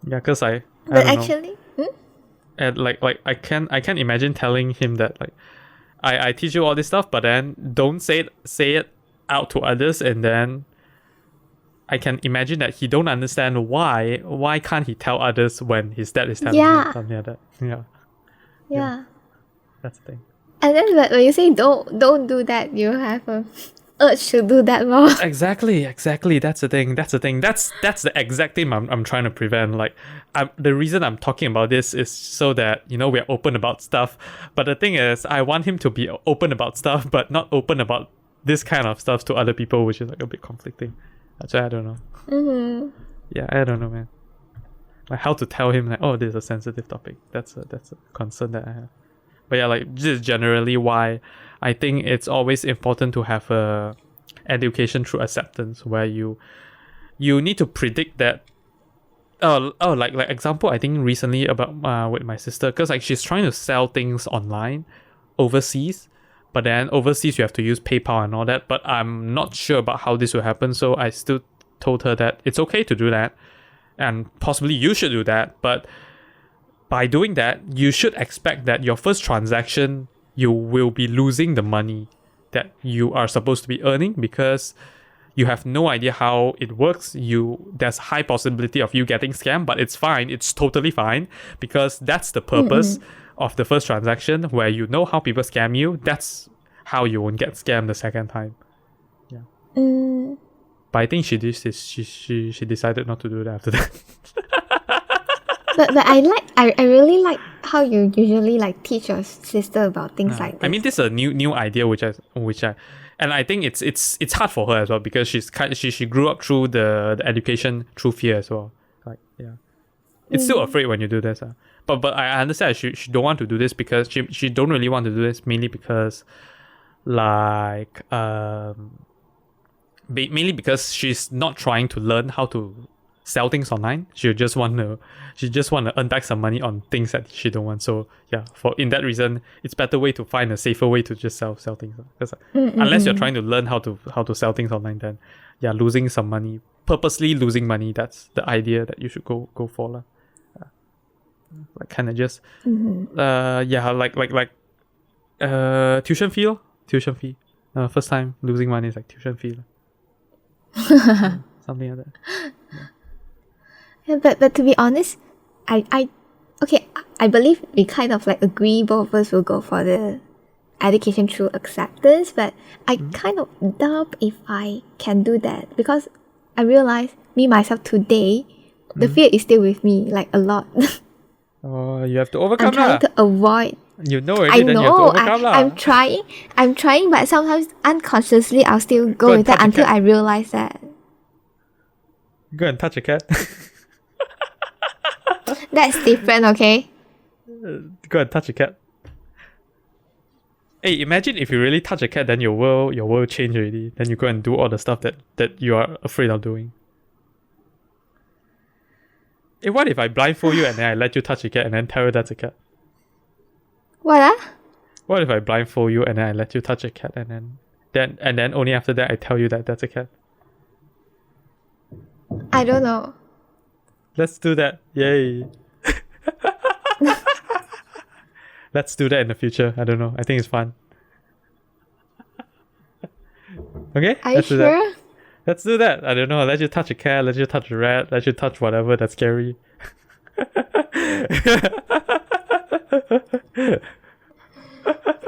Yeah, because I But don't actually, know. And like I can't imagine telling him that, like, I teach you all this stuff, but then don't say it out to others, and then I can imagine that he don't understand why can't he tell others when his dad is telling him something like that. Yeah. That's the thing. And then when you say don't do that, you have a urge to do that more. Exactly. That's the thing. That's the exact thing I'm trying to prevent. Like, the reason I'm talking about this is so that, you know, we're open about stuff. But the thing is, I want him to be open about stuff, but not open about this kind of stuff to other people, which is like a bit conflicting. That's why I don't know. Yeah, I don't know, man. Like, how to tell him, like, oh, this is a sensitive topic. That's a concern that I have. But yeah, like, just generally why I think it's always important to have a education through acceptance, where you need to predict that like example, I think recently about with my sister, because like she's trying to sell things online overseas, but then overseas you have to use PayPal and all that, but I'm not sure about how this will happen, so I still told her that it's okay to do that, and possibly you should do that, but by doing that, you should expect that your first transaction, you will be losing the money that you are supposed to be earning, because you have no idea how it works. There's high possibility of you getting scammed, but it's fine. It's totally fine, because that's the purpose of the first transaction, where you know how people scam you. That's how you won't get scammed the second time. Yeah. But I think she decided not to do that after that. But I really like how you usually like teach your sister about things like this. I mean, this is a new idea which I and I think it's hard for her as well, because she grew up through the education through fear as well. Like, yeah, it's still afraid when you do this. But I understand she don't want to do this, because she don't really want to do this, mainly because like mainly because she's not trying to learn how to sell things online. She just want to earn back some money on things that she don't want. So yeah, in that reason, it's better way to find a safer way to just sell things. Because unless you're trying to learn how to sell things online, then yeah, losing some money, purposely losing money, that's the idea that you should go for lah. Like kind of just tuition fee. First time losing money is like tuition fee. Something like that. Yeah, but to be honest, I believe we kind of like agree both of us will go for the education through acceptance, but I kind of doubt if I can do that, because I realize me myself today, the fear is still with me like a lot. Oh, you have to overcome. I'm trying to avoid. You know already, then you have to overcome lah. I'm trying, but sometimes unconsciously I'll still go with that until I realize that. Go and touch a cat. That's different, okay? Go and touch a cat. Hey, imagine if you really touch a cat, then your world change already. Then you go and do all the stuff that you are afraid of doing. Hey, what if I blindfold you and then I let you touch a cat and then tell you that's a cat? What? What if I blindfold you and then I let you touch a cat and then only after that I tell you that that's a cat? I don't know. Let's do that. Yay. Let's do that in the future. I don't know. I think it's fun. Okay? Are you sure? Let's do that. I don't know. Let you touch a cat, let you touch a rat, let you touch whatever that's scary.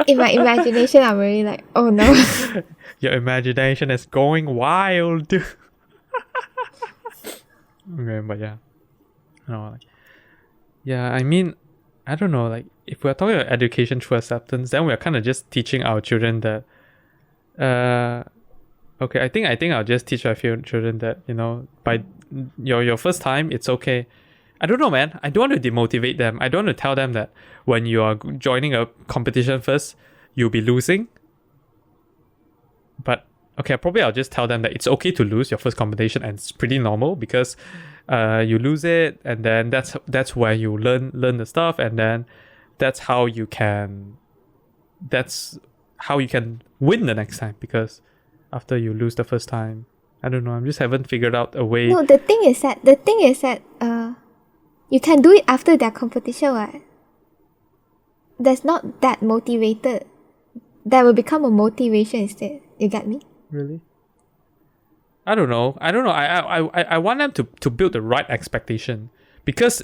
In my imagination, I'm really like, oh no. Your imagination is going wild. Okay, but yeah. No, I mean, I don't know, like if we're talking about education through acceptance, then we're kind of just teaching our children that okay, I think I'll just teach our children that, you know, by your first time, it's okay. I don't know, man. I don't want to demotivate them. I don't want to tell them that when you are joining a competition first, you'll be losing. But okay, probably I'll just tell them that it's okay to lose your first competition, and it's pretty normal, because you lose it, and then that's where you learn the stuff, and then that's how you can win the next time, because after you lose the first time, I don't know, I just haven't figured out a way. No, the thing is that you can do it after their competition, right? That's not that motivated. That will become a motivation instead. You get me? Really? I don't know. I want them to build the right expectation, because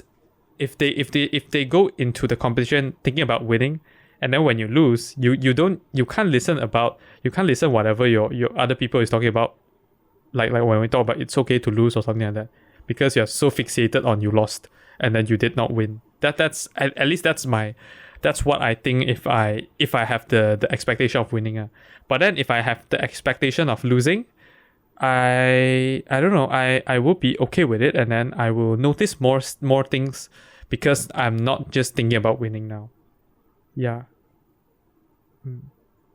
if they go into the competition thinking about winning, and then when you lose, you can't listen whatever your other people is talking about, like when we talk about it's okay to lose or something like that, because you're so fixated on you lost and then you did not win. That's at least that's what I think if I have the expectation of winning. But then if I have the expectation of losing, I don't know, I will be okay with it, and then I will notice more things, because I'm not just thinking about winning now. Yeah.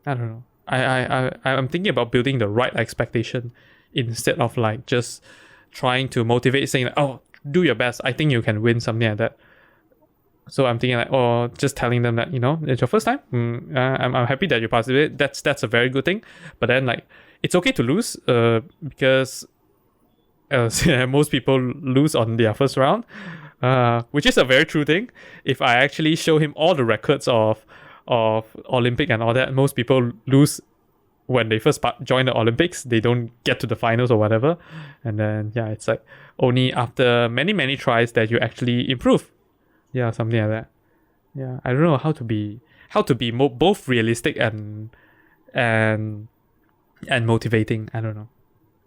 I don't know. I'm thinking about building the right expectation, instead of like just trying to motivate, saying like, oh, do your best. I think you can win, something like that. So I'm thinking like, or just telling them that, it's your first time. I'm happy that you participated. That's a very good thing. But then like, it's okay to lose, because most people lose on their first round, which is a very true thing. If I actually show him all the records of Olympic and all that, most people lose when they first join the Olympics. They don't get to the finals or whatever, and then it's like only after many tries that you actually improve. Yeah, something like that. Yeah, I don't know how to be both realistic and motivating. I don't know.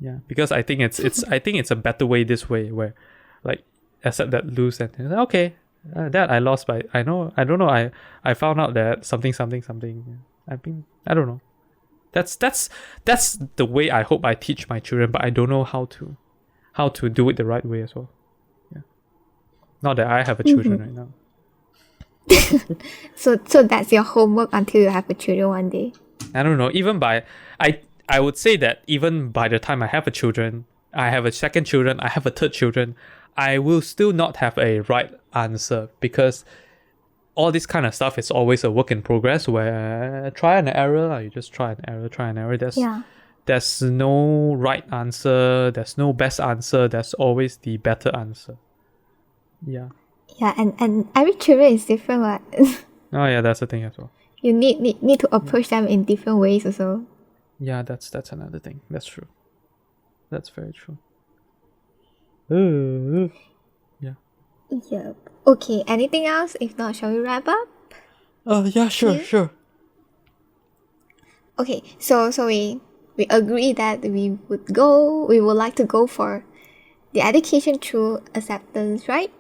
Yeah, because I think it's a better way this way, where like accept that lose and okay, that I lost, but I don't know, I found out that something. I mean, I don't know. That's the way I hope I teach my children, but I don't know how to do it the right way as well. Yeah. Not that I have a children right now. So that's your homework until you have a children one day. I don't know. I would say that even by the time I have a children, I have a second children, I have a third children, I will still not have a right answer, because all this kind of stuff is always a work in progress, where try and error. You just try and error. There's no right answer. There's no best answer. There's always the better answer. Yeah. Yeah, and every children is different. What? Oh yeah, that's the thing as well. You need to approach them in different ways also. Yeah, that's another thing. That's true. That's very true. Yeah. Yep. Okay, anything else? If not, shall we wrap up? Yeah, sure. Okay, so we agree that we would like to go for the education through acceptance, right?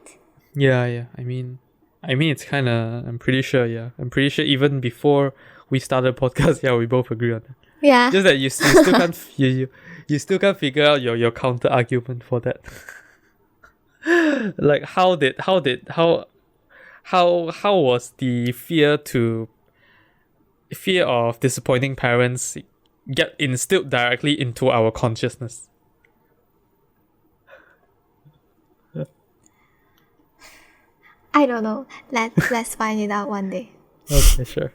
Yeah. I mean it's kind of, I'm pretty sure even before we started the podcast, we both agree on that. Yeah. Just that you still can't you still can't figure out your counter argument for that. Like how was the fear of disappointing parents get instilled directly into our consciousness? I don't know. Let's find it out one day. Okay, sure.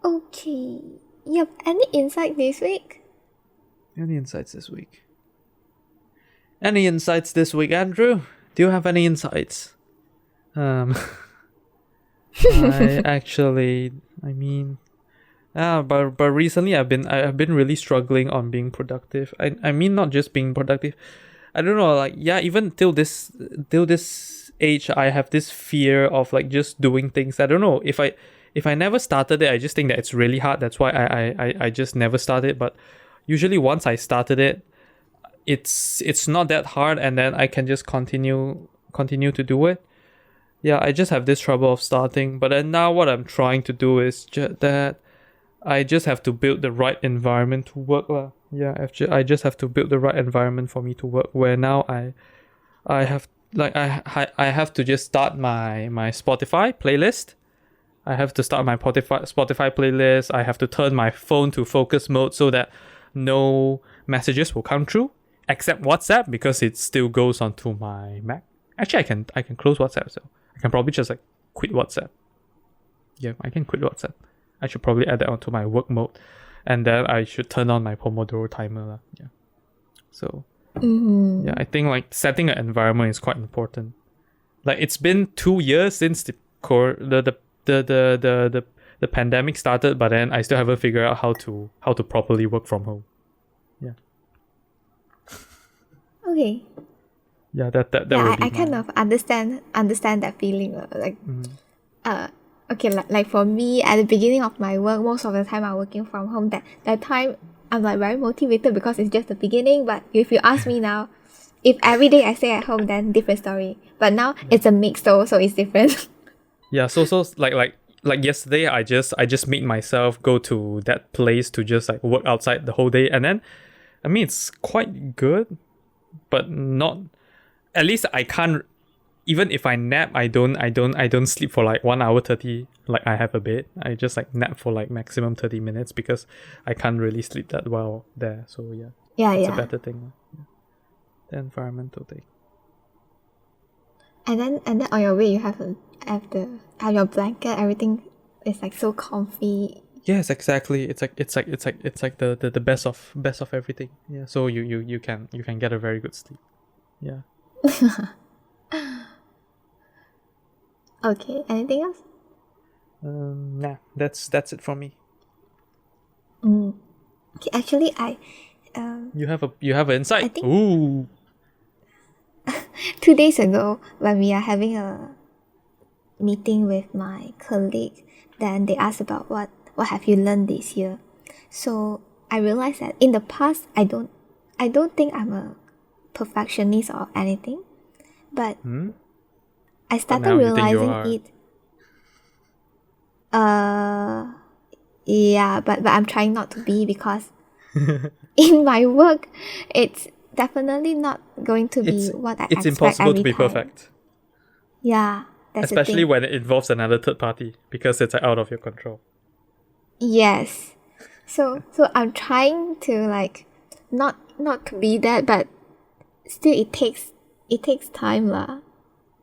Okay. Yep. Any insight this week? Any insights this week, Andrew? Do you have any insights? But recently I've been really struggling on being productive. I mean, not just being productive. I don't know, like, even till this age, I have this fear of like just doing things. I don't know, if I never started it, I just think that it's really hard. That's why I just never started. But usually once I started it, it's not that hard, and then I can just continue to do it. Yeah, I just have this trouble of starting. But then now what I'm trying to do is that I just have to build the right environment to work. Yeah, I just have to build the right environment for me to work, where now I have to just start my Spotify playlist. I have to start my Spotify playlist. I have to turn my phone to focus mode so that no messages will come through, except WhatsApp, because it still goes onto my Mac. Actually, I can close WhatsApp, so I can probably just like quit WhatsApp. Yeah, I can quit WhatsApp. I should probably add that onto my work mode, and then I should turn on my Pomodoro timer. Yeah. So yeah, I think like setting an environment is quite important. Like, it's been 2 years since the pandemic started, but then I still haven't figured out how to properly work from home. Yeah. Okay. Yeah, that would be. I kind of understand that feeling. Okay, like for me, at the beginning of my work, most of the time I'm working from home. That time I'm like very motivated because it's just the beginning. But if you ask me now, if every day I stay at home, then different story. But now it's a mix though, so it's different. Yeah, so like yesterday, I just made myself go to that place to just like work outside the whole day, and then, I mean, it's quite good, but not. At least I can't. Even if I nap, I don't sleep for like 1 hour 30. Like, I have a bed. I just like nap for like maximum 30 minutes because I can't really sleep that well there. So yeah. Yeah, It's a yeah. better thing. Yeah. The environmental thing. And then on your way you have your blanket, everything is like so comfy. Yes, exactly. It's like the best of everything. Yeah. So you can get a very good sleep. Yeah. Okay, anything else? Nah. That's it for me. Okay, actually You have an I insight. think Ooh. 2 days ago when we are having a meeting with my colleague, then they asked about what have you learned this year. So I realized that in the past I don't think I'm a perfectionist or anything, but I But started now you think you realizing are. it. Uh, yeah, but I'm trying not to be, because in my work, it's definitely not going to be It's what I it's expect impossible to every be time. perfect, Yeah, that's the especially thing. when it involves another third party because it's out of your control. Yes. So I'm trying to like not to be that, but still it takes time lah,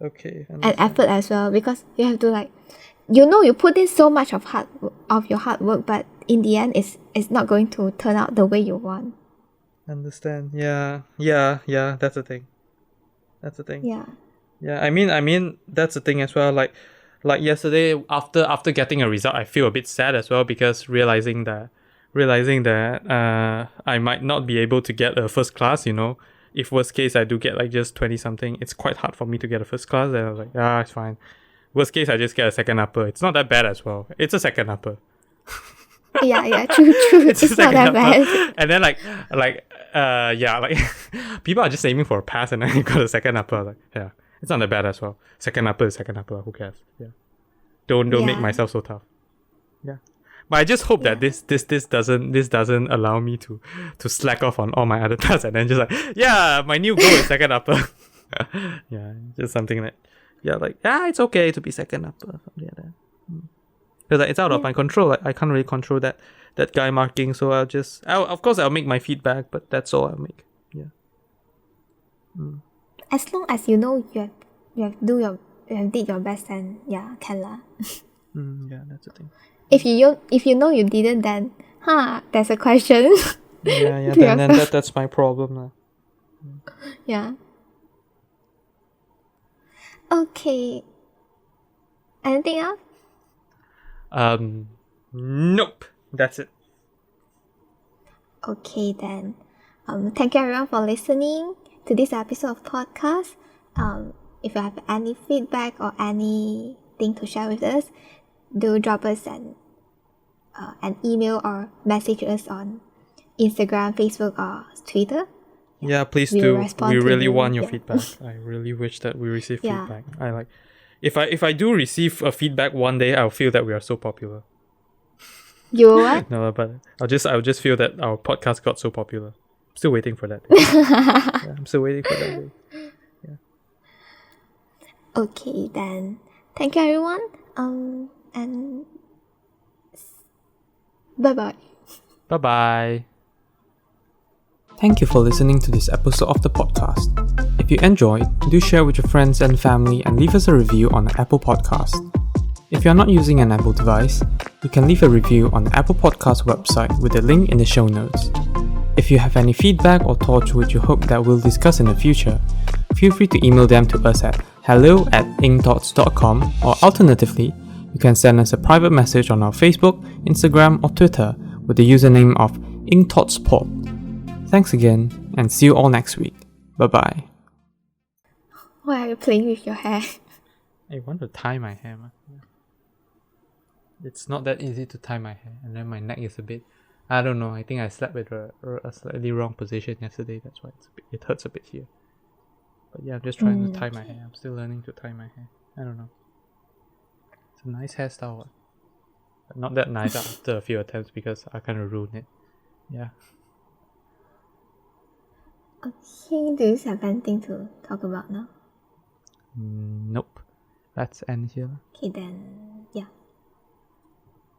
Okay, and understand. effort as well, because you have to like, you put in so much of your hard work, but in the end it's not going to turn out the way you want. Understand. Yeah. That's the thing. That's the thing. Yeah. Yeah, I mean that's the thing as well. Like yesterday, after getting a result, I feel a bit sad as well because realizing that I might not be able to get a first class. If worst case I do get like just 20 something, it's quite hard for me to get a first class. And I was like, it's fine. Worst case I just get a second upper. It's not that bad as well. It's a second upper. Yeah, true. It's a It's not second that upper, bad. and then like people are just aiming for a pass, and then you got a second upper. Like, yeah, it's not that bad as well. Second upper is second upper. Who cares? Yeah, don't make Yeah. myself so tough. Yeah, but I just hope that Yeah. this doesn't allow me to slack off on all my other tasks, and then just like, yeah, my new goal is second upper. Yeah, just something like, yeah, like, it's okay to be second upper, something like that. Because like, it's out of Yeah. my control. Like, I can't really control that guy marking. So of course I'll make my feedback, but that's all I'll make. Yeah. As long as you know you have did your best, then yeah, can lah. Yeah, that's the thing. If you know you didn't, then there's a question Yeah. to Then yourself. that's my problem now. Yeah. Okay. Anything else? Nope. That's it. Okay then. Thank you everyone for listening to this episode of podcast. If you have any feedback or anything to share with us, do drop us an email or message us on Instagram, Facebook, or Twitter. Yeah, please We will do. We respond to really you. want your Yeah. feedback. I really wish that we receive Yeah. feedback. I like if I do receive a feedback one day, I'll feel that we are so popular. You what? No, but I'll just feel that our podcast got so popular. I'm still waiting for that day. Yeah, I'm still waiting for that day. Okay then. Thank you everyone. And bye bye. Bye bye. Thank you for listening to this episode of the podcast. If you enjoyed, do share with your friends and family and leave us a review on Apple Podcast. If you're not using an Apple device, you can leave a review on the Apple Podcast website with the link in the show notes. If you have any feedback or thoughts which you hope that we'll discuss in the future, feel free to email them to us at hello@incthoughts.com, or alternatively, you can send us a private message on our Facebook, Instagram, or Twitter with the username of incthoughtspod. Thanks again, and see you all next week. Bye bye. Why are you playing with your hair? I want to tie my hair, man. It's not that easy to tie my hair, and then my neck is a bit. I don't know. I think I slept with a slightly wrong position yesterday. That's why it hurts a bit here. But yeah, I'm just trying to tie my hair. I'm still learning to tie my hair. I don't know. It's a nice hairstyle, but not that nice after a few attempts because I kind of ruined it. Yeah. Okay, do you have anything to talk about now? Nope. Let's end here. Okay then, yeah.